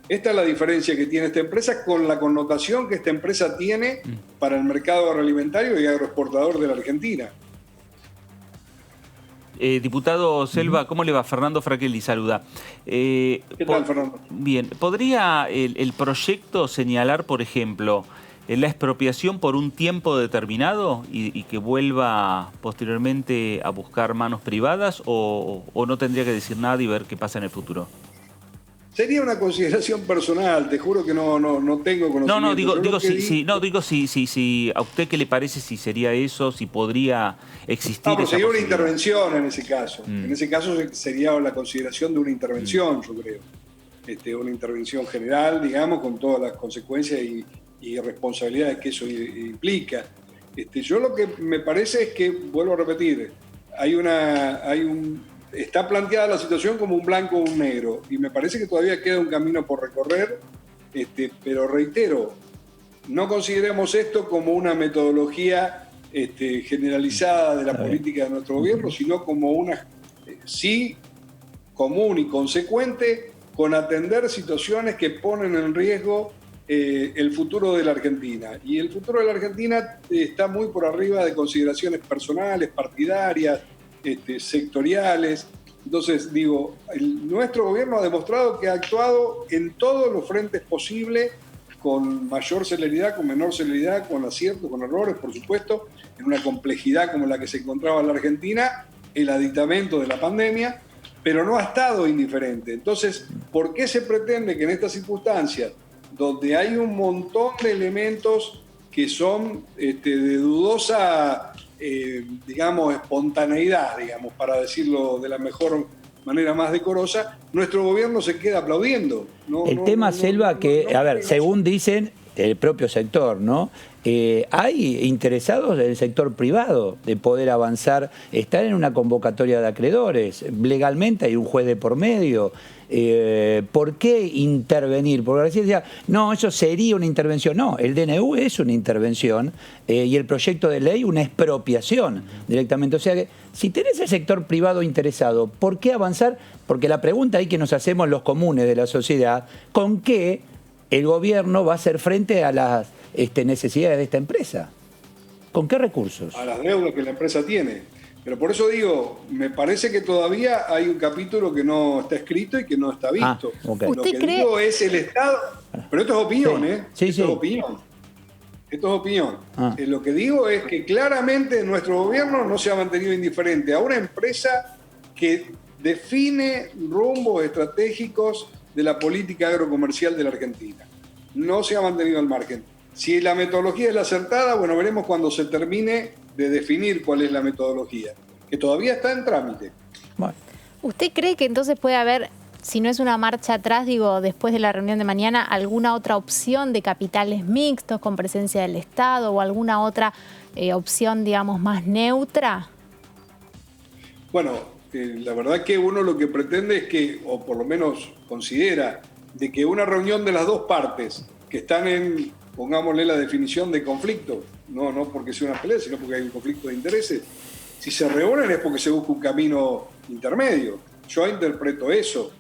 S6: Esta es la diferencia que tiene esta empresa con la connotación que esta empresa tiene para el mercado agroalimentario y agroexportador de la Argentina.
S3: Diputado Selva, ¿cómo le va? Fernando Fraquelli saluda.
S6: ¿Qué tal, Fernando?
S3: Bien, ¿podría el proyecto señalar, por ejemplo, la expropiación por un tiempo determinado y que vuelva posteriormente a buscar manos privadas, o no tendría que decir nada y ver qué pasa en el futuro?
S6: Sería una consideración personal, te juro que no tengo conocimiento.
S3: Si a usted qué le parece, si sería eso, si podría existir.
S6: Pero sería una intervención en ese caso. En ese caso sería la consideración de una intervención, yo creo. Una intervención general, digamos, con todas las consecuencias y responsabilidades que eso implica. Yo lo que me parece es que, vuelvo a repetir, está planteada la situación como un blanco o un negro, y me parece que todavía queda un camino por recorrer, pero reitero, no consideremos esto como una metodología generalizada de la política de nuestro gobierno, sino como una sí común y consecuente con atender situaciones que ponen en riesgo el futuro de la Argentina. Y el futuro de la Argentina está muy por arriba de consideraciones personales, partidarias, sectoriales. Entonces, digo, nuestro gobierno ha demostrado que ha actuado en todos los frentes posibles, con mayor celeridad, con menor celeridad, con aciertos, con errores, por supuesto, en una complejidad como la que se encontraba en la Argentina, el aditamento de la pandemia, pero no ha estado indiferente. Entonces, ¿por qué se pretende que en estas circunstancias, donde hay un montón de elementos que son de dudosa, digamos, espontaneidad, digamos, para decirlo de la mejor manera más decorosa, nuestro gobierno se queda aplaudiendo?
S1: Selva, según dicen el propio sector, ¿no? Hay interesados del sector privado de poder avanzar, están en una convocatoria de acreedores, legalmente hay un juez de por medio. ¿Por qué intervenir? Porque recién decía, no, eso sería una intervención. No, el DNU es una intervención y el proyecto de ley una expropiación directamente. O sea que si tenés el sector privado interesado, ¿por qué avanzar? Porque la pregunta ahí que nos hacemos los comunes de la sociedad, ¿con qué el gobierno va a hacer frente a las necesidades de esta empresa? ¿Con qué recursos?
S6: A las deudas que la empresa tiene. Pero por eso digo, me parece que todavía hay un capítulo que no está escrito y que no está visto.
S1: Okay.
S6: Lo que digo es el Estado, pero esto es opinión,
S1: Sí.
S6: Esto es opinión. Lo que digo es que claramente nuestro gobierno no se ha mantenido indiferente a una empresa que define rumbos estratégicos de la política agrocomercial de la Argentina. No se ha mantenido al margen. Si la metodología es la acertada, bueno, veremos cuando se termine de definir cuál es la metodología, que todavía está en trámite.
S2: Bueno. ¿Usted cree que entonces puede haber, si no es una marcha atrás, digo, después de la reunión de mañana, alguna otra opción de capitales mixtos con presencia del Estado o alguna otra opción, digamos, más neutra?
S6: Bueno, la verdad que uno lo que pretende es que, o por lo menos considera, de que una reunión de las dos partes que están en, pongámosle la definición de conflicto, no porque sea una pelea, sino porque hay un conflicto de intereses, si se reúnen es porque se busca un camino intermedio. Yo interpreto eso.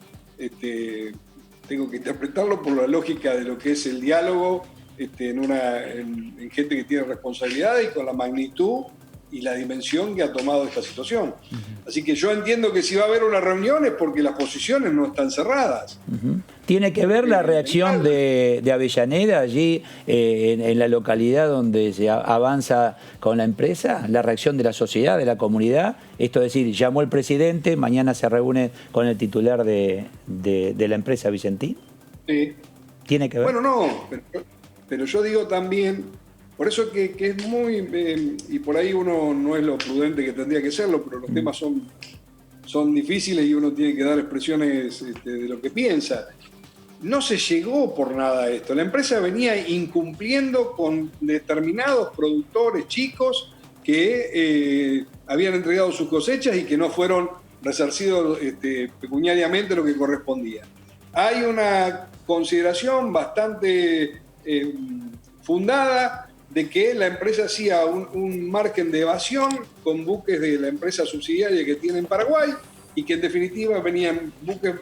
S6: Tengo que interpretarlo por la lógica de lo que es el diálogo en gente que tiene responsabilidad y con la magnitud y la dimensión que ha tomado esta situación. Así que yo entiendo que si va a haber una reunión es porque las posiciones no están cerradas.
S1: ¿Tiene que ver la reacción de Avellaneda allí en la localidad donde se avanza con la empresa? ¿La reacción de la sociedad, de la comunidad? Esto es decir, llamó el presidente, mañana se reúne con el titular de la empresa, Vicentín.
S6: Sí.
S1: ¿Tiene que ver?
S6: Bueno, no, pero yo digo también... Por eso que es muy... y por ahí uno no es lo prudente que tendría que serlo, pero los temas son difíciles y uno tiene que dar expresiones de lo que piensa. No se llegó por nada a esto. La empresa venía incumpliendo con determinados productores chicos que habían entregado sus cosechas y que no fueron resarcidos pecuniariamente lo que correspondía. Hay una consideración bastante fundada de que la empresa hacía un margen de evasión con buques de la empresa subsidiaria que tiene en Paraguay y que en definitiva venían buques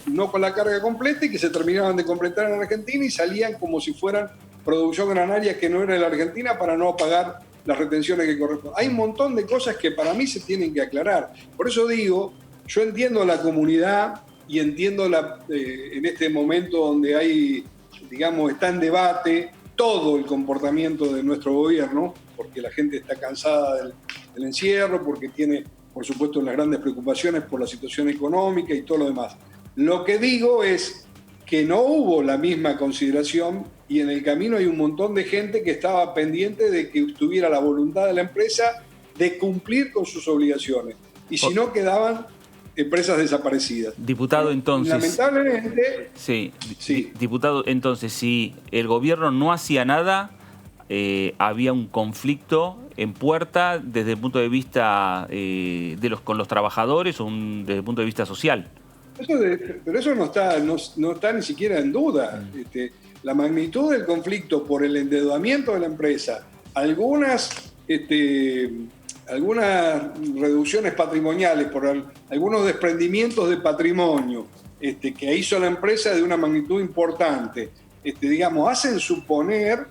S6: no con la carga completa y que se terminaban de completar en Argentina y salían como si fueran producción granaria que no era de la Argentina para no pagar las retenciones que corresponden. Hay un montón de cosas que para mí se tienen que aclarar. Por eso digo, yo entiendo a la comunidad y entiendo en este momento donde hay, digamos, está en debate todo el comportamiento de nuestro gobierno, porque la gente está cansada del encierro, porque tiene, por supuesto, las grandes preocupaciones por la situación económica y todo lo demás. Lo que digo es que no hubo la misma consideración y en el camino hay un montón de gente que estaba pendiente de que tuviera la voluntad de la empresa de cumplir con sus obligaciones. Y si no, quedaban empresas desaparecidas.
S3: Diputado, entonces...
S6: Lamentablemente...
S3: Sí. Diputado, entonces, si el gobierno no hacía nada, había un conflicto en puerta desde el punto de vista con los trabajadores o desde el punto de vista social.
S6: Pero eso no está ni siquiera en duda. La magnitud del conflicto por el endeudamiento de la empresa, algunas reducciones patrimoniales, por algunos desprendimientos de patrimonio que hizo la empresa de una magnitud importante, hacen suponer,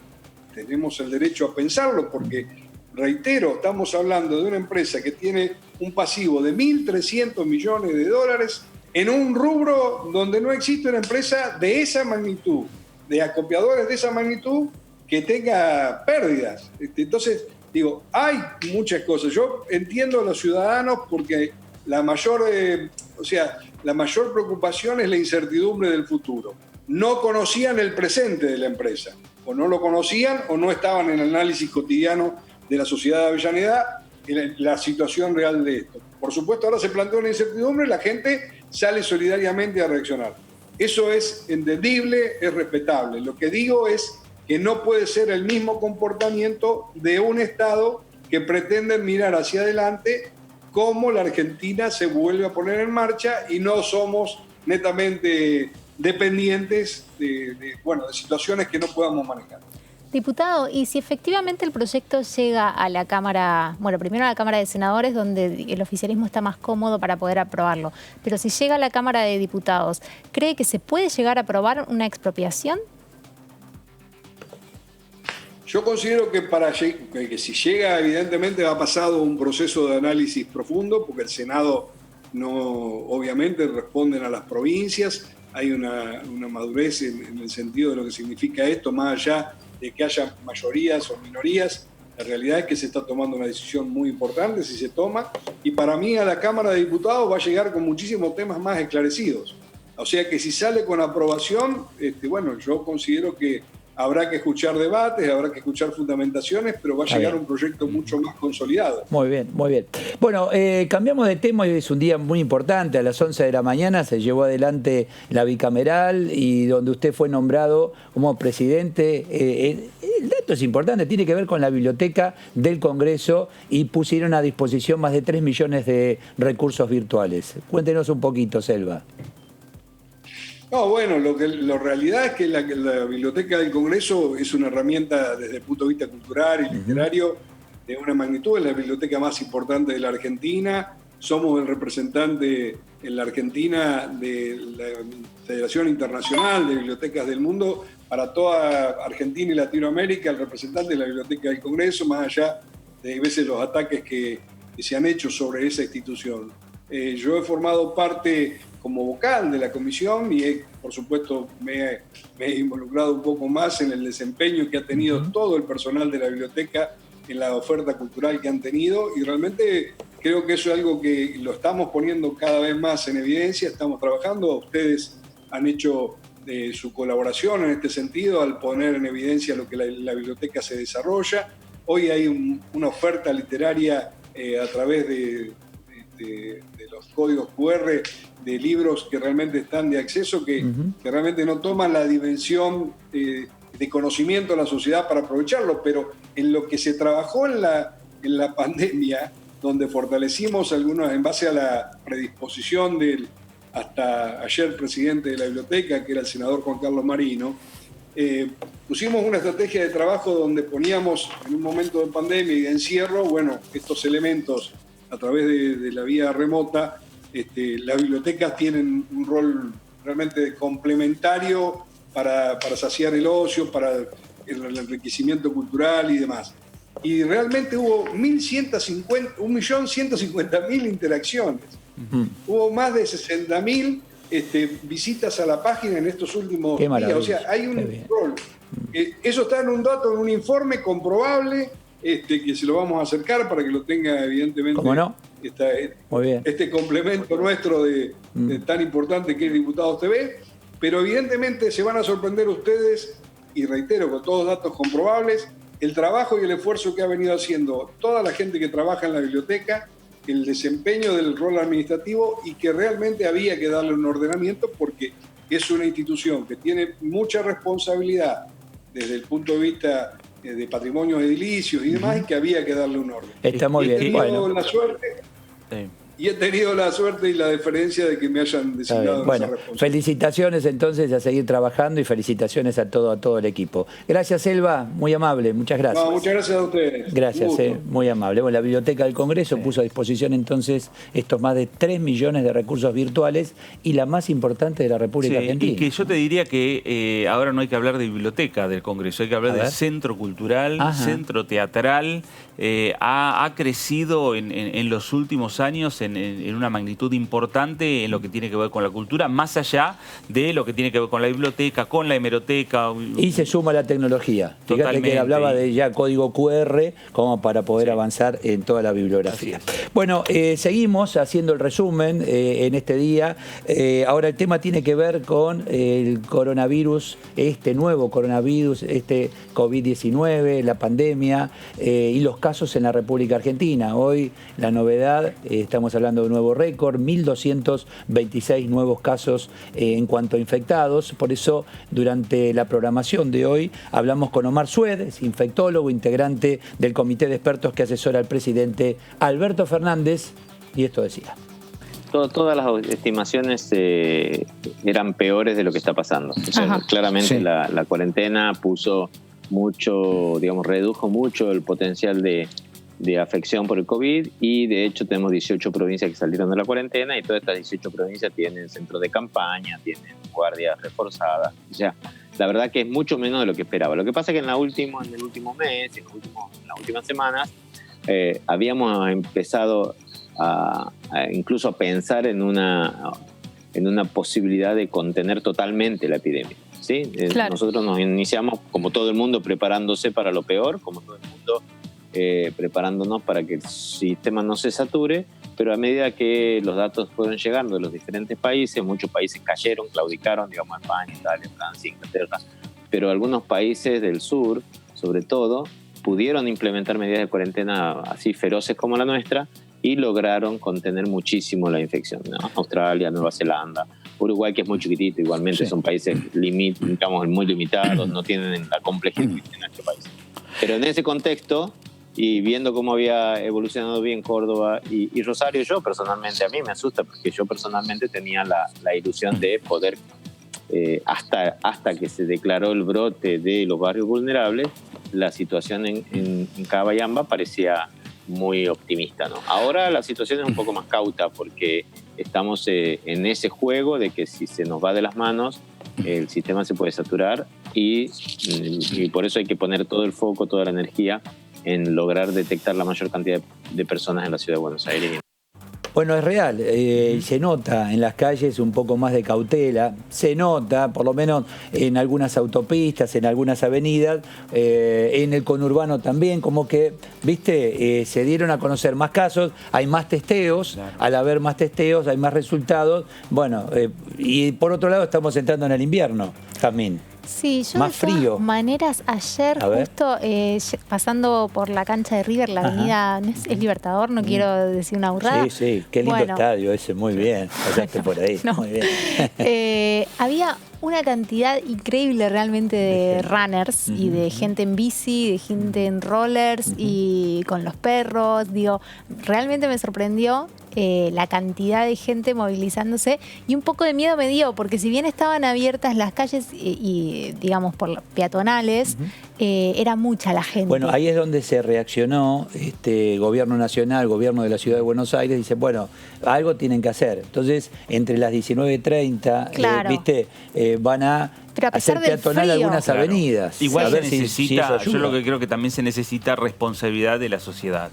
S6: tenemos el derecho a pensarlo, porque, reitero, estamos hablando de una empresa que tiene un pasivo de 1.300 millones de dólares en un rubro donde no existe una empresa de esa magnitud, de acopiadores de esa magnitud, que tenga pérdidas. Entonces, digo, hay muchas cosas. Yo entiendo a los ciudadanos porque la mayor preocupación es la incertidumbre del futuro. No conocían el presente de la empresa, o no lo conocían o no estaban en el análisis cotidiano de la sociedad de Avellaneda la situación real de esto. Por supuesto, ahora se plantea una incertidumbre y la gente sale solidariamente a reaccionar. Eso es entendible, es respetable. Lo que digo es que no puede ser el mismo comportamiento de un Estado que pretende mirar hacia adelante cómo la Argentina se vuelve a poner en marcha y no somos netamente dependientes de situaciones que no podamos manejar.
S2: Diputado, y si efectivamente el proyecto llega a la Cámara, primero a la Cámara de Senadores, donde el oficialismo está más cómodo para poder aprobarlo, pero si llega a la Cámara de Diputados, ¿cree que se puede llegar a aprobar una expropiación?
S6: Yo considero que si llega, evidentemente ha pasado un proceso de análisis profundo, porque el Senado obviamente responden a las provincias, hay una madurez en el sentido de lo que significa esto, más allá de que haya mayorías o minorías. La realidad es que se está tomando una decisión muy importante, si se toma, y para mí a la Cámara de Diputados va a llegar con muchísimos temas más esclarecidos. O sea que si sale con aprobación, yo considero que habrá que escuchar debates, habrá que escuchar fundamentaciones, pero va a llegar un proyecto mucho más consolidado.
S1: Muy bien, muy bien. Bueno, cambiamos de tema. Hoy es un día muy importante. A las 11 de la mañana se llevó adelante la bicameral y donde usted fue nombrado como presidente. El dato es importante, tiene que ver con la biblioteca del Congreso y pusieron a disposición más de 3 millones de recursos virtuales. Cuéntenos un poquito, Selva.
S6: No, la realidad es que la Biblioteca del Congreso es una herramienta desde el punto de vista cultural y literario de una magnitud, es la biblioteca más importante de la Argentina. Somos el representante en la Argentina de la Federación Internacional de Bibliotecas del Mundo para toda Argentina y Latinoamérica, el representante de la Biblioteca del Congreso, más allá de a veces los ataques que se han hecho sobre esa institución. Yo he formado parte como vocal de la comisión y por supuesto me he involucrado un poco más en el desempeño que ha tenido todo el personal de la biblioteca en la oferta cultural que han tenido, y realmente creo que eso es algo que lo estamos poniendo cada vez más en evidencia, estamos trabajando. Ustedes han hecho su colaboración en este sentido al poner en evidencia lo que la biblioteca se desarrolla. Hoy hay una oferta literaria a través de los códigos QR de libros que realmente están de acceso, que realmente no toman la dimensión de conocimiento de la sociedad para aprovecharlo, pero en lo que se trabajó en la pandemia, donde fortalecimos algunos en base a la predisposición del hasta ayer presidente de la biblioteca, que era el senador Juan Carlos Marino, pusimos una estrategia de trabajo donde poníamos en un momento de pandemia y de encierro, estos elementos a través de la vía remota. Las bibliotecas tienen un rol realmente complementario para saciar el ocio, para el enriquecimiento cultural y demás. Y realmente hubo 1.150.000 interacciones. Hubo más de 60.000 visitas a la página en estos últimos días. O sea, hay un rol. Eso está en un dato, en un informe comprobable, que se lo vamos a acercar para que lo tenga evidentemente este complemento nuestro de tan importante que es Diputados TV, pero evidentemente se van a sorprender ustedes, y reitero, con todos datos comprobables, el trabajo y el esfuerzo que ha venido haciendo toda la gente que trabaja en la biblioteca, el desempeño del rol administrativo, y que realmente había que darle un ordenamiento porque es una institución que tiene mucha responsabilidad desde el punto de vista de patrimonios edilicios y demás, y que había que darle un orden.
S1: Está muy bien.
S6: Y he tenido la suerte y la deferencia de que me hayan designado
S1: bueno,
S6: esa responsabilidad.
S1: Felicitaciones entonces, a seguir trabajando, y felicitaciones a todo el equipo. Gracias, Elba, muy amable, muchas gracias.
S6: No, muchas gracias a ustedes.
S1: Gracias, muy amable. Bueno, la Biblioteca del Congreso puso a disposición entonces estos más de 3 millones de recursos virtuales, y la más importante de la República Argentina.
S3: Y que yo te diría que ahora no hay que hablar de Biblioteca del Congreso, hay que hablar de centro cultural, centro teatral. Ha crecido en los últimos años en una magnitud importante en lo que tiene que ver con la cultura, más allá de lo que tiene que ver con la biblioteca, con la hemeroteca.
S1: Y se suma la tecnología. Fíjate que hablaba de ya código QR como para poder avanzar en toda la bibliografía. Bueno, seguimos haciendo el resumen en este día. Ahora el tema tiene que ver con el coronavirus, este nuevo coronavirus, este COVID-19, la pandemia y los casos en la República Argentina. Hoy la novedad, estamos hablando de un nuevo récord, 1.226 nuevos casos en cuanto a infectados. Por eso, durante la programación de hoy, hablamos con Omar Sued, es infectólogo, integrante del comité de expertos que asesora al presidente Alberto Fernández, y esto decía.
S7: Todas las estimaciones eran peores de lo que está pasando. O sea, claramente la cuarentena puso mucho, digamos, redujo mucho el potencial de afección por el COVID, y de hecho tenemos 18 provincias que salieron de la cuarentena, y todas estas 18 provincias tienen centros de campaña, tienen guardias reforzadas. O sea, la verdad que es mucho menos de lo que esperaba. Lo que pasa es que en el último mes, en las últimas semanas, habíamos empezado incluso a pensar en una posibilidad de contener totalmente la epidemia. ¿Sí? Claro. Nosotros nos iniciamos, como todo el mundo, preparándose para lo peor, como todo el mundo preparándonos para que el sistema no se sature, pero a medida que los datos fueron llegando de los diferentes países, muchos países cayeron, claudicaron, digamos, España, Italia, Francia, Inglaterra, pero algunos países del sur, sobre todo, pudieron implementar medidas de cuarentena así feroces como la nuestra, y lograron contener muchísimo la infección, ¿no? Australia, Nueva Zelanda, Uruguay, que es muy chiquitito, igualmente son países digamos, muy limitados, no tienen la complejidad que tiene nuestro país. Pero en ese contexto, y viendo cómo había evolucionado bien Córdoba y Rosario, yo personalmente, a mí me asusta, porque yo personalmente tenía la ilusión de poder, hasta que se declaró el brote de los barrios vulnerables, la situación en Cabayamba parecía muy optimista, ¿no? Ahora la situación es un poco más cauta, porque estamos en ese juego de que si se nos va de las manos, el sistema se puede saturar, y por eso hay que poner todo el foco, toda la energía en lograr detectar la mayor cantidad de personas en la ciudad de Buenos Aires.
S1: Bueno, es real, se nota en las calles un poco más de cautela, se nota, por lo menos en algunas autopistas, en algunas avenidas, en el conurbano también, como que, viste, se dieron a conocer más casos, hay más testeos, al haber más testeos hay más resultados, bueno, y por otro lado estamos entrando en el invierno también.
S2: Sí, yo
S1: más
S2: de todas
S1: frío.
S2: maneras, ayer justo pasando por la cancha de River, la avenida, ¿no es Libertador? No quiero decir una burrada.
S1: Sí, qué lindo estadio ese, muy bien, pasaste por ahí, muy bien.
S2: Había una cantidad increíble realmente de runners y de gente en bici, de gente en rollers y con los perros. Digo, realmente me sorprendió la cantidad de gente movilizándose, y un poco de miedo me dio, porque si bien estaban abiertas las calles y digamos por peatonales, era mucha la gente.
S1: Bueno, ahí es donde se reaccionó gobierno nacional, gobierno de la ciudad de Buenos Aires, dice, bueno, algo tienen que hacer. Entonces, entre las 19:30, viste, van a hacer peatonal algunas avenidas.
S3: Igual se necesita, yo lo que creo que también se necesita responsabilidad de la sociedad.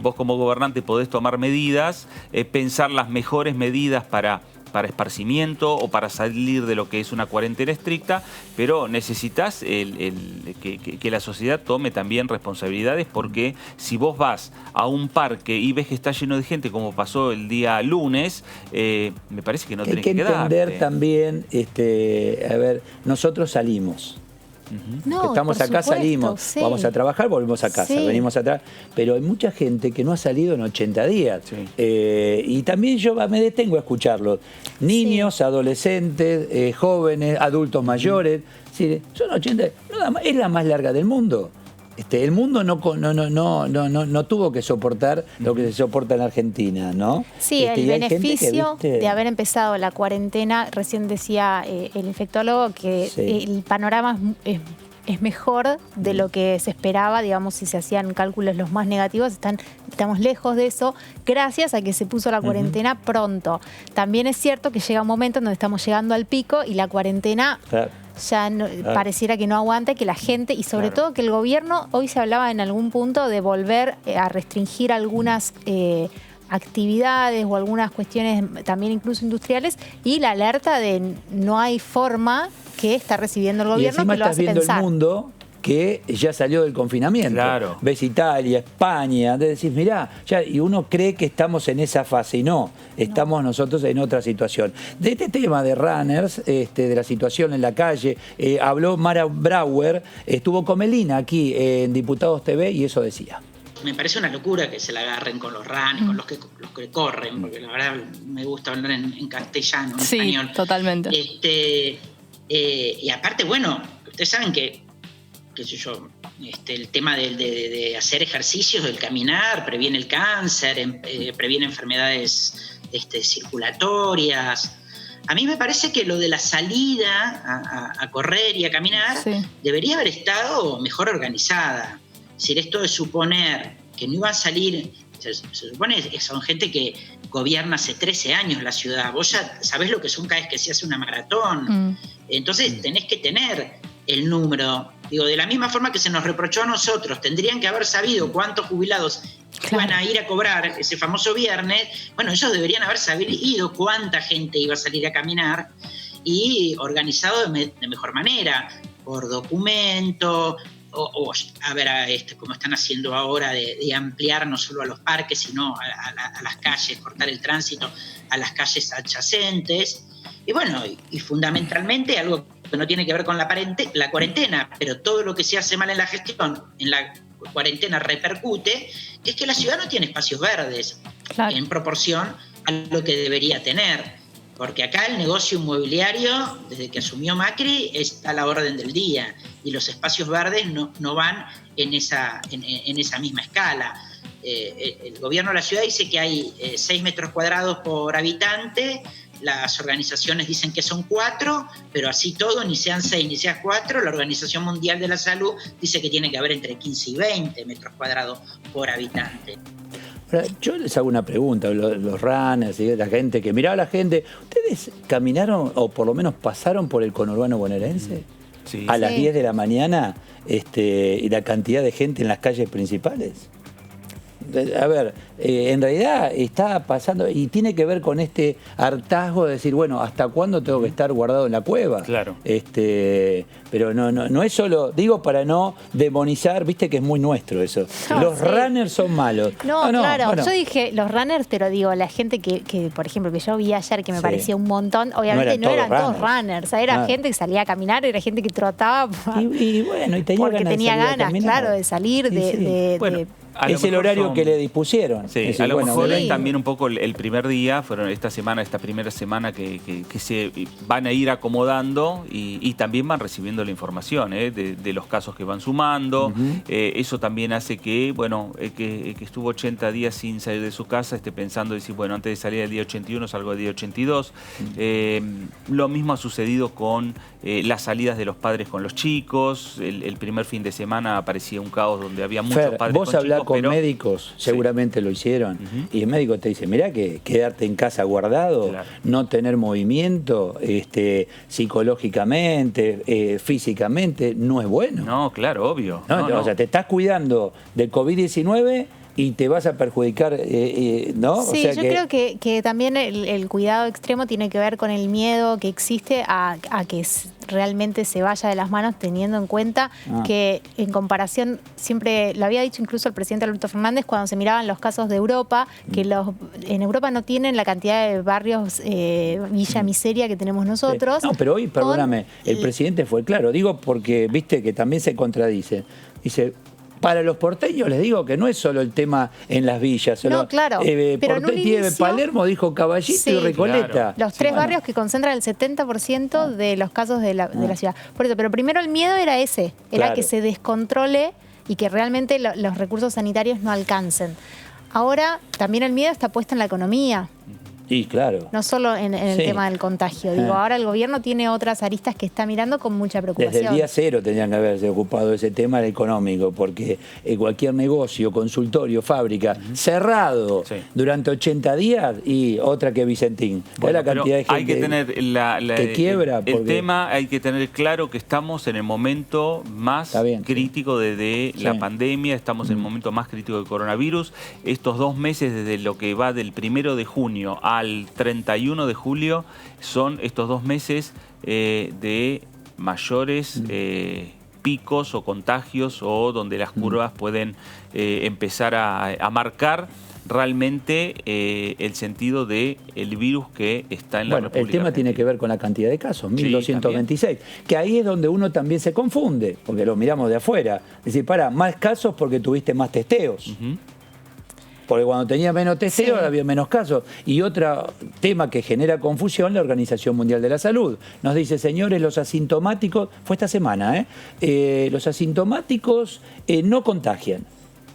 S3: Vos como gobernante podés tomar medidas, pensar las mejores medidas para esparcimiento o para salir de lo que es una cuarentena estricta, pero necesitas que la sociedad tome también responsabilidades, porque si vos vas a un parque y ves que está lleno de gente, como pasó el día lunes, me parece que no tenés que quedarte.
S1: Hay que entender también, a ver, nosotros salimos.
S2: No,
S1: estamos acá,
S2: supuesto,
S1: salimos,
S2: sí.
S1: vamos a trabajar, volvemos a casa, venimos atrás, pero hay mucha gente que no ha salido en 80 días. Y también yo me detengo a escucharlos. Niños, adolescentes, jóvenes, adultos mayores. Sí, son 80, es la más larga del mundo. El mundo no tuvo que soportar lo que se soporta en Argentina, ¿no?
S2: Sí, el beneficio de haber empezado la cuarentena, recién decía el infectólogo que el panorama es mejor de lo que se esperaba, digamos, si se hacían cálculos los más negativos, estamos lejos de eso, gracias a que se puso la cuarentena pronto. También es cierto que llega un momento en donde estamos llegando al pico y la cuarentena... ya pareciera que no aguanta, que la gente, y sobre todo que el gobierno, hoy se hablaba en algún punto de volver a restringir algunas actividades o algunas cuestiones también incluso industriales, y la alerta de no hay forma que está recibiendo el gobierno, que lo hace pensar. El mundo
S1: que ya salió del confinamiento.
S3: Claro.
S1: Ves Italia, España, decís, mirá, y uno cree que estamos en esa fase, y no, estamos nosotros en otra situación. De este tema de runners, de la situación en la calle, habló Mara Brauer, estuvo con Melina aquí en Diputados TV, y eso decía.
S8: Me parece una locura que se la agarren con los runners, con los que corren, porque la verdad me gusta hablar en castellano, en español.
S9: Sí, totalmente.
S8: Y aparte, bueno, ustedes saben que qué sé yo, el tema de hacer ejercicios, del caminar, previene el cáncer, previene enfermedades circulatorias. A mí me parece que lo de la salida a correr y a caminar debería haber estado mejor organizada. Es decir, esto de suponer que no iban a salir, se supone que son gente que gobierna hace 13 años la ciudad. Vos ya sabés lo que son cada vez que se hace una maratón. Entonces tenés que tener el número. Digo, de la misma forma que se nos reprochó a nosotros, tendrían que haber sabido cuántos jubilados iban a ir a cobrar ese famoso viernes. Bueno, ellos deberían haber sabido cuánta gente iba a salir a caminar y organizado de mejor manera, por documento, o a ver, como están haciendo ahora, de ampliar no solo a los parques, sino a las calles, cortar el tránsito a las calles adyacentes. Y bueno, y fundamentalmente algo que no tiene que ver con la cuarentena, pero todo lo que se hace mal en la gestión, en la cuarentena repercute, es que la ciudad no tiene espacios verdes en proporción a lo que debería tener. Porque acá el negocio inmobiliario, desde que asumió Macri, está a la orden del día, y los espacios verdes no van en esa misma escala. El gobierno de la ciudad dice que hay 6 metros cuadrados por habitante. Las organizaciones dicen que son 4, pero así todo, ni sean 6 ni sean 4, la Organización Mundial de la Salud dice que tiene que haber entre 15 y 20 metros cuadrados por habitante.
S1: Ahora, yo les hago una pregunta, los runners, la gente que miraba a la gente, ¿ustedes caminaron o por lo menos pasaron por el conurbano bonaerense? A las 10 de la mañana, y la cantidad de gente en las calles principales. A ver, en realidad está pasando, y tiene que ver con este hartazgo de decir, bueno, ¿hasta cuándo tengo que estar guardado en la cueva?
S3: Claro.
S1: Pero no es solo, digo para no demonizar, viste que es muy nuestro eso. Los runners son malos.
S2: No, claro, bueno. Yo dije los runners, pero digo, la gente que por ejemplo, que yo vi ayer, que me parecía un montón, obviamente no eran todos runners, o sea, era gente que salía a caminar, era gente que trotaba
S1: y tenía
S2: porque
S1: ganas
S2: tenía ganas, claro, de salir,
S1: es el horario que le dispusieron.
S3: Sí, a lo mejor también un poco el primer día, fueron esta primera semana que se van a ir acomodando y también van recibiendo la información de los casos que van sumando. Eso también hace que, que estuvo 80 días sin salir de su casa, esté pensando, decir, bueno, antes de salir del día 81 salgo del día 82. Lo mismo ha sucedido con las salidas de los padres con los chicos. El primer fin de semana aparecía un caos donde había muchos padres con chicos.
S1: Con médicos, seguramente lo hicieron, y el médico te dice, mirá que quedarte en casa guardado, no tener movimiento, psicológicamente, físicamente, no es bueno.
S3: No, claro, obvio.
S1: O sea, te estás cuidando del COVID-19 y te vas a perjudicar, ¿no?
S2: Sí, yo creo que también el cuidado extremo tiene que ver con el miedo que existe a que realmente se vaya de las manos, teniendo en cuenta que en comparación, siempre lo había dicho incluso el presidente Alberto Fernández cuando se miraban los casos de Europa, que en Europa no tienen la cantidad de barrios Villa Miseria que tenemos nosotros.
S1: No, pero hoy, perdóname, el presidente fue claro, digo porque viste que también se contradice. Dice, para los porteños les digo que no es solo el tema en las villas. Solo,
S2: no, claro. Pero en un inicio,
S1: Palermo dijo Caballito y Recoleta.
S2: Claro. Los tres barrios que concentran el 70% de los casos de la ciudad. Por eso, pero primero el miedo era ese, era que se descontrole y que realmente los recursos sanitarios no alcancen. Ahora también el miedo está puesto en la economía.
S1: Sí, claro.
S2: No solo en el tema del contagio. Digo, ahora el gobierno tiene otras aristas que está mirando con mucha preocupación.
S1: Desde el día cero tenían que haberse ocupado de ese tema económico, porque cualquier negocio, consultorio, fábrica, cerrado durante 80 días y otra que Vicentín.
S3: Bueno,
S1: la cantidad de gente
S3: hay que tener
S1: que quiebra.
S3: El tema hay que tener claro que estamos en el momento más crítico de la pandemia, estamos en el momento más crítico del coronavirus. Estos 2 meses, desde lo que va del 1 de junio al 31 de julio, son estos 2 meses de mayores picos o contagios, o donde las curvas pueden empezar a marcar realmente el sentido del virus que está en la República
S1: El tema
S3: Argentina.
S1: tiene que ver con la cantidad de casos, 1.226, que ahí es donde uno también se confunde, porque lo miramos de afuera. Es decir, más casos porque tuviste más testeos. Porque cuando tenía menos testeo había menos casos. Y otro tema que genera confusión, la Organización Mundial de la Salud. Nos dice, señores, los asintomáticos, fue esta semana, los asintomáticos no contagian.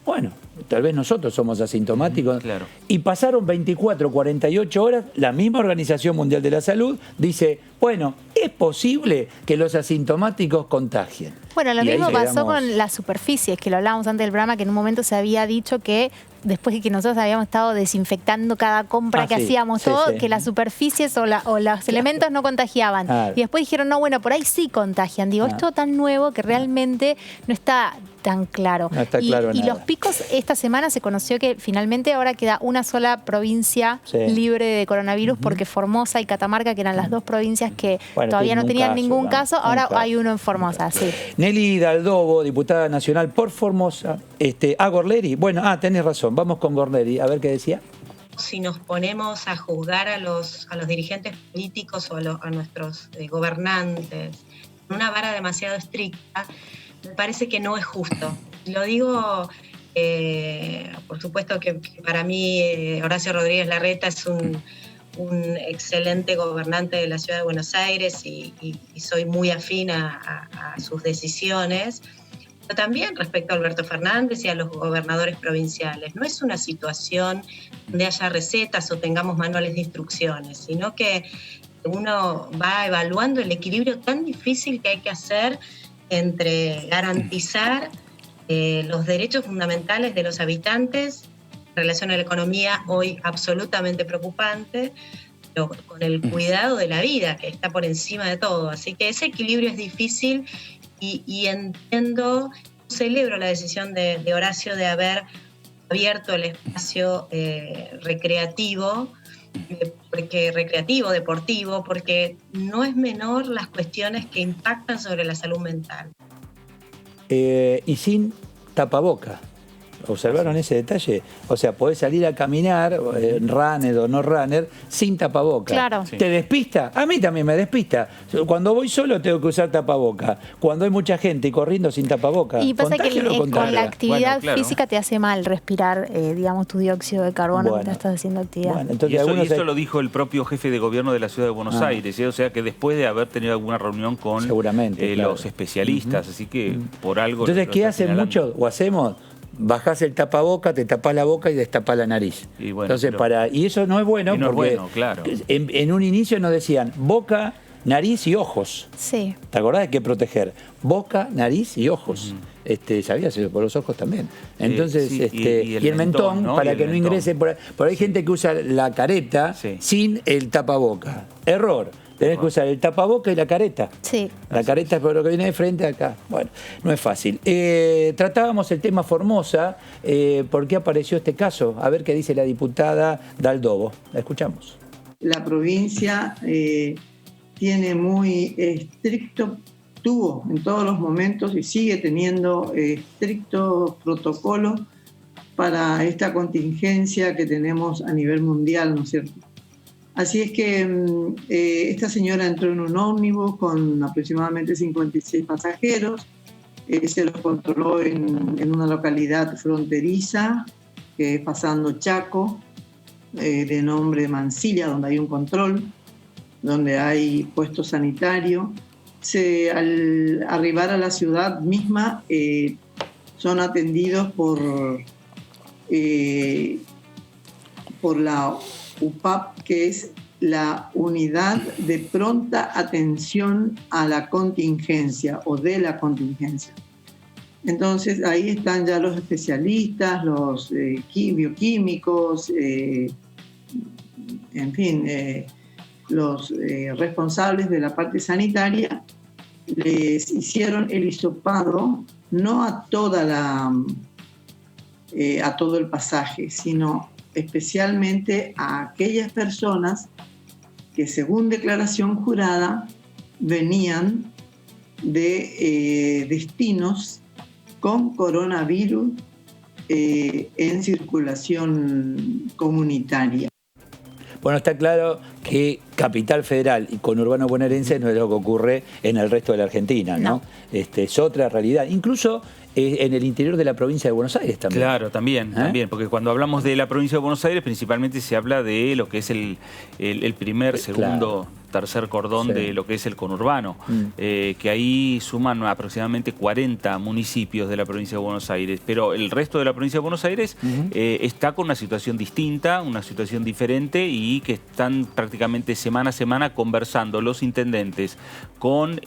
S1: Bueno, tal vez nosotros somos asintomáticos.
S3: Claro.
S1: Y pasaron 24, 48 horas, la misma Organización Mundial de la Salud dice, bueno, es posible que los asintomáticos contagien.
S2: Bueno, lo mismo pasó con las superficies, que lo hablábamos antes del programa, que en un momento se había dicho que después de que nosotros habíamos estado desinfectando cada compra que hacíamos, que las superficies o los elementos no contagiaban. Y después dijeron, no, bueno, por ahí sí contagian. Digo, es todo tan nuevo que realmente no está tan claro.
S1: No está claro
S2: y los picos, esta semana se conoció que finalmente ahora queda una sola provincia libre de coronavirus, porque Formosa y Catamarca, que eran las 2 provincias que todavía no tenían ningún caso, ahora hay uno en Formosa.
S1: Nelly Daldobo, diputada nacional por Formosa. Gorleri. Bueno, tenés razón, vamos con Gorleri. A ver qué decía.
S9: Si nos ponemos a juzgar a los dirigentes políticos o a nuestros gobernantes con una vara demasiado estricta, me parece que no es justo. Lo digo, por supuesto que para mí Horacio Rodríguez Larreta es un excelente gobernante de la Ciudad de Buenos Aires y soy muy afín a sus decisiones, pero también respecto a Alberto Fernández y a los gobernadores provinciales. No es una situación donde haya recetas o tengamos manuales de instrucciones, sino que uno va evaluando el equilibrio tan difícil que hay que hacer entre garantizar los derechos fundamentales de los habitantes en relación a la economía, hoy absolutamente preocupante, pero con el cuidado de la vida, que está por encima de todo. Así que ese equilibrio es difícil y entiendo, celebro la decisión de Horacio de haber abierto el espacio recreativo, deportivo, porque no es menor las cuestiones que impactan sobre la salud mental.
S1: Y sin tapaboca. ¿Observaron ese detalle? O sea, podés salir a caminar, runner o no runner, sin tapaboca.
S2: Claro.
S1: ¿Te despista? A mí también me despista. Cuando voy solo tengo que usar tapaboca. Cuando hay mucha gente corriendo sin tapaboca.
S2: Y pasa que con la actividad
S3: claro,
S2: física te hace mal respirar, digamos, tu dióxido de carbono mientras estás haciendo actividad.
S1: Bueno, entonces
S3: y eso lo dijo el propio jefe de gobierno de la Ciudad de Buenos Aires, o sea que después de haber tenido alguna reunión con los especialistas, así que por algo...
S1: Entonces, ¿qué hacen muchos o hacemos? Bajás el tapaboca, te tapás la boca y destapás la nariz.
S3: Y bueno,
S1: entonces, y eso no es bueno, porque
S3: claro.
S1: en un inicio nos decían boca, nariz y ojos.
S2: Sí.
S1: ¿Te acordás? Hay que proteger boca, nariz y ojos. ¿Sabías? Por los ojos también. Entonces, y el mentón, ¿no? Para que no ingrese por ahí. Hay gente que usa la careta sin el tapaboca. Error. Tenés que usar el tapaboca y la careta.
S2: Sí.
S1: La careta es por lo que viene de frente acá. Bueno, no es fácil. Tratábamos el tema Formosa. ¿Por qué apareció este caso? A ver qué dice la diputada Daldobo. La escuchamos.
S10: La provincia tiene muy tuvo en todos los momentos y sigue teniendo estrictos protocolos para esta contingencia que tenemos a nivel mundial, ¿no es cierto? Así es que esta señora entró en un ómnibus con aproximadamente 56 pasajeros, se los controló en una localidad fronteriza, que es pasando Chaco, de nombre Mansilla, donde hay un control, donde hay puesto sanitario. Al arribar a la ciudad misma, son atendidos por la UPAP, que es la Unidad de Pronta Atención a la Contingencia o de la Contingencia. Entonces ahí están ya los especialistas, los bioquímicos, en fin, los responsables de la parte sanitaria. Les hicieron el hisopado, no a todo el pasaje, sino especialmente a aquellas personas que, según declaración jurada, venían de destinos con coronavirus en circulación comunitaria.
S1: Bueno, está claro que Capital Federal y conurbano bonaerense no es lo que ocurre en el resto de la Argentina, ¿no? Es otra realidad. Incluso en el interior de la provincia de Buenos Aires también.
S3: Claro, también, porque cuando hablamos de la provincia de Buenos Aires, principalmente se habla de lo que es el primer, segundo, tercer cordón de lo que es el conurbano, que ahí suman aproximadamente 40 municipios de la provincia de Buenos Aires, pero el resto de la provincia de Buenos Aires está con una situación distinta, una situación diferente, y que están prácticamente semana a semana conversando los intendentes con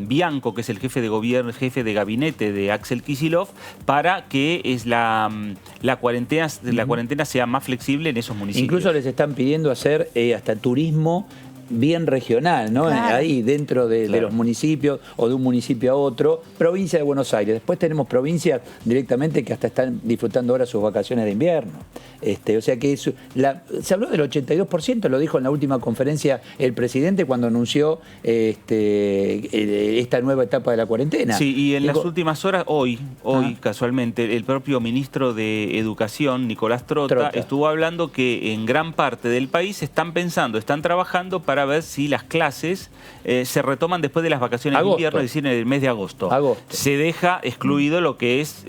S3: Bianco, que es el jefe de gobierno, jefe de gabinete de Axel Kicillof, para que la cuarentena sea más flexible en esos municipios.
S1: Incluso les están pidiendo hacer hasta turismo bien regional, ¿no? Claro. Ahí dentro de los municipios o de un municipio a otro. Provincia de Buenos Aires. Después tenemos provincias directamente que hasta están disfrutando ahora sus vacaciones de invierno. O sea que se habló del 82%, lo dijo en la última conferencia el presidente cuando anunció esta nueva etapa de la cuarentena.
S3: Sí, y en las últimas horas, hoy casualmente, el propio ministro de Educación, Nicolás Trota, estuvo hablando que en gran parte del país están trabajando para ver si las clases se retoman después de las vacaciones de invierno, es decir, en el mes de agosto. Se deja excluido lo que es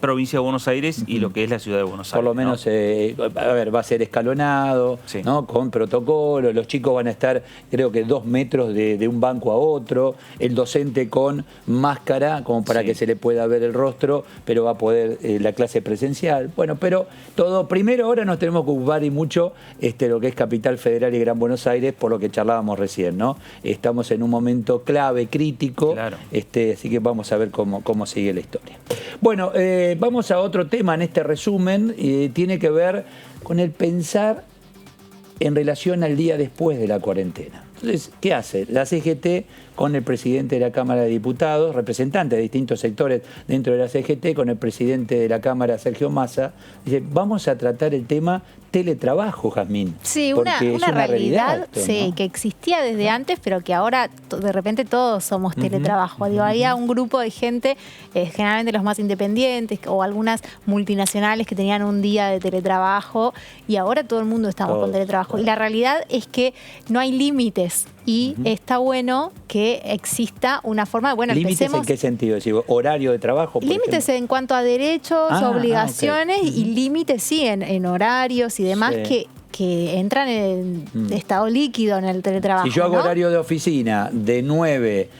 S3: provincia de Buenos Aires y lo que es la ciudad de Buenos Aires.
S1: Por lo menos, va a ser escalonado, ¿no? Con protocolo. Los chicos van a estar, creo que 2 metros de un banco a otro. El docente con máscara, como para que se le pueda ver el rostro, pero va a poder la clase presencial. Bueno, pero todo, primero ahora nos tenemos que ocupar y mucho lo que es Capital Federal y Gran Buenos Aires, por lo que charlábamos recién, ¿no? Estamos en un momento clave, crítico, así que vamos a ver cómo sigue la historia. Bueno, vamos a otro tema en este resumen, tiene que ver con el pensar en relación al día después de la cuarentena. Entonces, ¿qué hace? La CGT con el presidente de la Cámara de Diputados, representantes de distintos sectores dentro de la CGT, con el presidente de la Cámara, Sergio Massa, dice, vamos a tratar el tema teletrabajo, Jazmín.
S2: Sí, una realidad esto, ¿no? Que existía desde antes, pero que ahora de repente todos somos teletrabajo. Digo, había un grupo de gente, generalmente los más independientes o algunas multinacionales que tenían un día de teletrabajo, y ahora todo el mundo estamos con teletrabajo. Y la realidad es que no hay límites. Y está bueno que exista una forma de, bueno,
S1: ¿límites
S2: empecemos...
S1: en qué sentido? ¿Es decir, horario de trabajo?
S2: Límites en cuanto a derechos, obligaciones, y límites, sí, en horarios y demás que entran en estado líquido en el teletrabajo.
S1: Si yo hago horario de oficina de 9,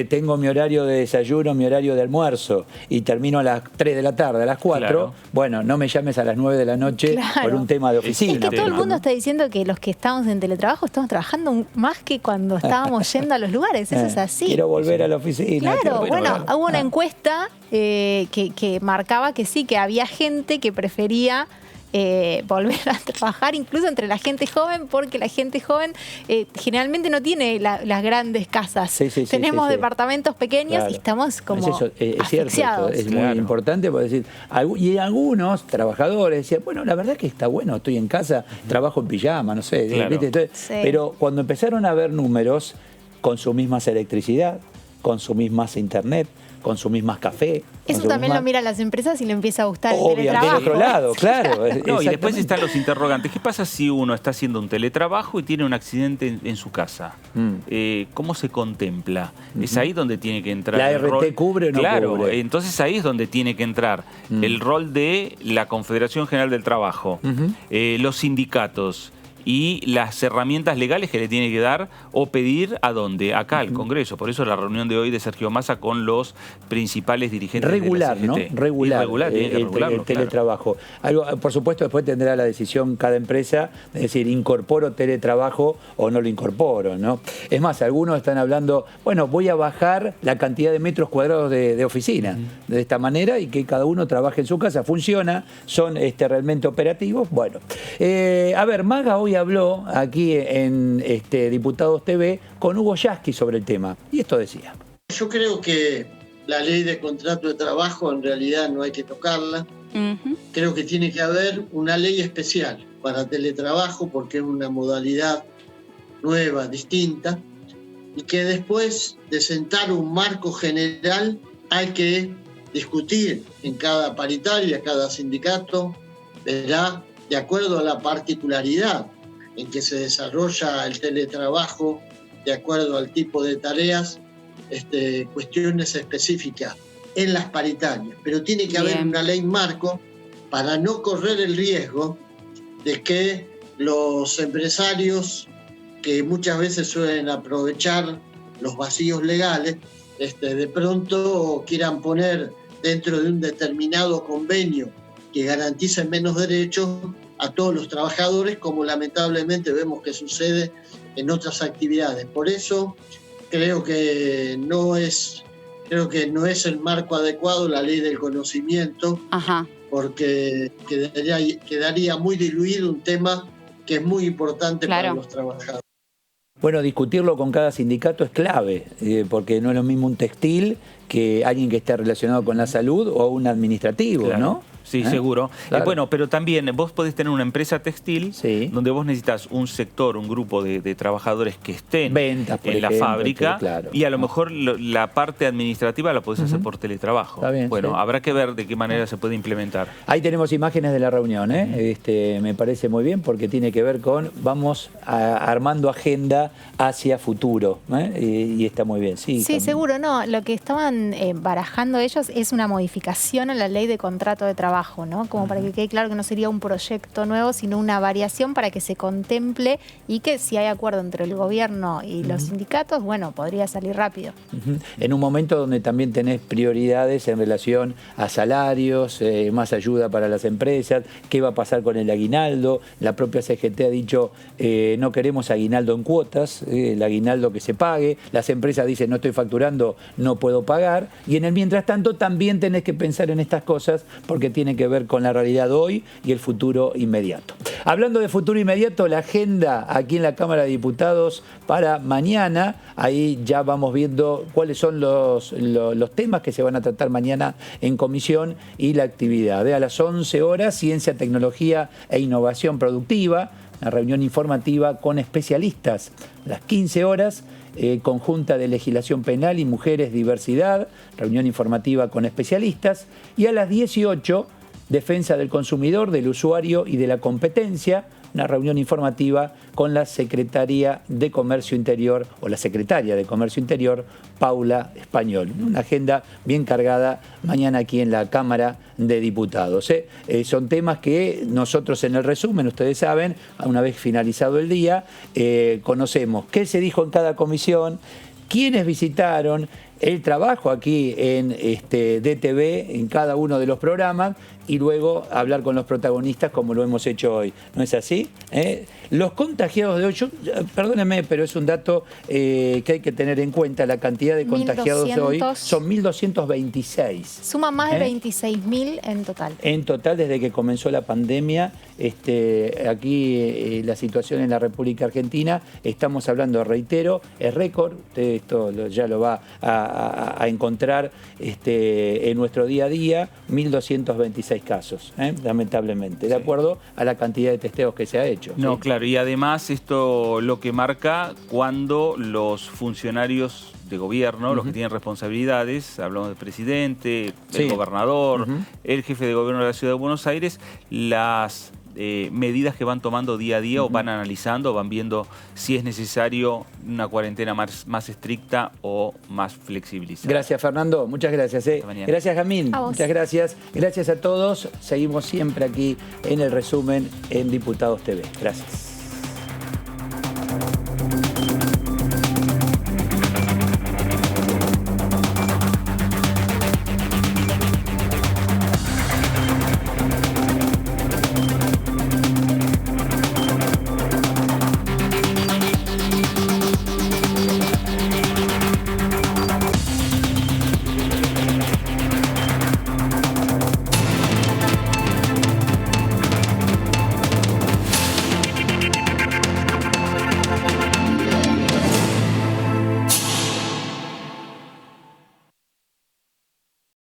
S1: tengo mi horario de desayuno, mi horario de almuerzo, y termino a las 3 de la tarde, a las 4, bueno, no me llames a las 9 de la noche por un tema de oficina.
S2: Es que todo el mundo está diciendo que los que estamos en teletrabajo estamos trabajando más que cuando estábamos yendo a los lugares, eso es así.
S1: Quiero volver a la oficina.
S2: Claro, bueno, hubo una encuesta que marcaba que sí, que había gente que prefería volver a trabajar, incluso entre la gente joven, porque la gente joven generalmente no tiene las grandes casas. Tenemos departamentos pequeños y estamos como
S1: es
S2: asfixiados.
S1: Cierto, es muy importante porque decir, y algunos trabajadores decían, bueno, la verdad que está bueno, estoy en casa, trabajo en pijama, no sé, ¿viste? Pero cuando empezaron a ver números, consumís más electricidad, consumís más internet, consumís más café.
S2: Eso también lo miran las empresas y le empieza a gustar el teletrabajo.
S1: Del otro lado, claro.
S3: No, y después están los interrogantes. ¿Qué pasa si uno está haciendo un teletrabajo y tiene un accidente en su casa? ¿Cómo se contempla? Es ahí donde tiene que entrar
S1: ¿La
S3: el
S1: RT
S3: rol.
S1: cubre o no cubre?
S3: Entonces ahí es donde tiene que entrar el rol de la Confederación General del Trabajo, los sindicatos, y las herramientas legales que le tiene que dar o pedir a dónde, acá al Congreso. Por eso la reunión de hoy de Sergio Massa con los principales dirigentes de la CGT.
S1: ¿No? Regular el teletrabajo. Algo, por supuesto, después tendrá la decisión cada empresa, es decir, incorporo teletrabajo o no lo incorporo, ¿no? Es más, algunos están hablando, bueno, voy a bajar la cantidad de metros cuadrados de oficina de esta manera y que cada uno trabaje en su casa. Funciona, son realmente operativos. Bueno, a ver, Maga hoy habló aquí en Diputados TV con Hugo Yasky sobre el tema. Y esto decía.
S11: Yo creo que la ley de contrato de trabajo en realidad no hay que tocarla. Creo que tiene que haber una ley especial para teletrabajo porque es una modalidad nueva, distinta, y que después de sentar un marco general hay que discutir en cada paritaria, cada sindicato, verá de acuerdo a la particularidad en que se desarrolla el teletrabajo, de acuerdo al tipo de tareas, cuestiones específicas en las paritarias. Pero tiene que haber una ley marco para no correr el riesgo de que los empresarios, que muchas veces suelen aprovechar los vacíos legales, de pronto quieran poner dentro de un determinado convenio que garantice menos derechos a todos los trabajadores, como lamentablemente vemos que sucede en otras actividades. Por eso creo que no es el marco adecuado la ley del conocimiento, porque quedaría muy diluido un tema que es muy importante para los trabajadores.
S1: Bueno, discutirlo con cada sindicato es clave, porque no es lo mismo un textil que alguien que esté relacionado con la salud o un administrativo, ¿no?
S3: Sí, seguro. Bueno, pero también vos podés tener una empresa textil donde vos necesitas un sector, un grupo de trabajadores que estén en la fábrica y a lo mejor la parte administrativa la podés hacer por teletrabajo. Está bien, bueno, habrá que ver de qué manera se puede implementar.
S1: Ahí tenemos imágenes de la reunión, me parece muy bien porque tiene que ver con vamos armando agenda hacia futuro, y está muy bien. Sí,
S2: seguro, no. Lo que estaban barajando ellos es una modificación a la ley de contrato de trabajo, ¿no? Como para que quede claro que no sería un proyecto nuevo, sino una variación para que se contemple y que si hay acuerdo entre el gobierno y los sindicatos, bueno, podría salir rápido.
S1: En un momento donde también tenés prioridades en relación a salarios, más ayuda para las empresas, qué va a pasar con el aguinaldo. La propia CGT ha dicho, no queremos aguinaldo en cuotas, el aguinaldo que se pague. Las empresas dicen, no estoy facturando, no puedo pagar. Y en el mientras tanto también tenés que pensar en estas cosas porque tiene que ver con la realidad hoy y el futuro inmediato. Hablando de futuro inmediato, la agenda aquí en la Cámara de Diputados para mañana, ahí ya vamos viendo cuáles son los temas que se van a tratar mañana en comisión y la actividad. A las 11 horas, Ciencia, Tecnología e Innovación Productiva, una reunión informativa con especialistas. A las 15 horas, Conjunta de Legislación Penal y Mujeres, Diversidad, reunión informativa con especialistas. Y a las 18, Defensa del Consumidor, del Usuario y de la Competencia, una reunión informativa con la Secretaría de Comercio Interior o la Secretaria de Comercio Interior, Paula Español. Una agenda bien cargada mañana aquí en la Cámara de Diputados. Son temas que nosotros en el resumen, ustedes saben, una vez finalizado el día, conocemos qué se dijo en cada comisión, quiénes visitaron, el trabajo aquí en DTV, en cada uno de los programas, y luego hablar con los protagonistas como lo hemos hecho hoy. ¿No es así? Los contagiados de hoy, perdónenme, pero es un dato que hay que tener en cuenta. La cantidad de contagiados de hoy son 1.226.
S2: Suma más de 26.000 en total.
S1: En total, desde que comenzó la pandemia, aquí la situación en la República Argentina, estamos hablando, reitero, es récord. Usted esto ya lo va a encontrar en nuestro día a día, 1.226 casos, lamentablemente, de acuerdo a la cantidad de testeos que se ha hecho.
S3: No,
S1: ¿sí?
S3: claro, y además esto lo que marca cuando los funcionarios de gobierno, los que tienen responsabilidades, hablamos del presidente, el gobernador, el jefe de gobierno de la Ciudad de Buenos Aires, las medidas que van tomando día a día o van analizando, van viendo si es necesario una cuarentena más estricta o más flexibilizada.
S1: Gracias, Fernando. Muchas gracias. Gracias, Jamín. Muchas gracias. Gracias a todos. Seguimos siempre aquí en el resumen en Diputados TV. Gracias.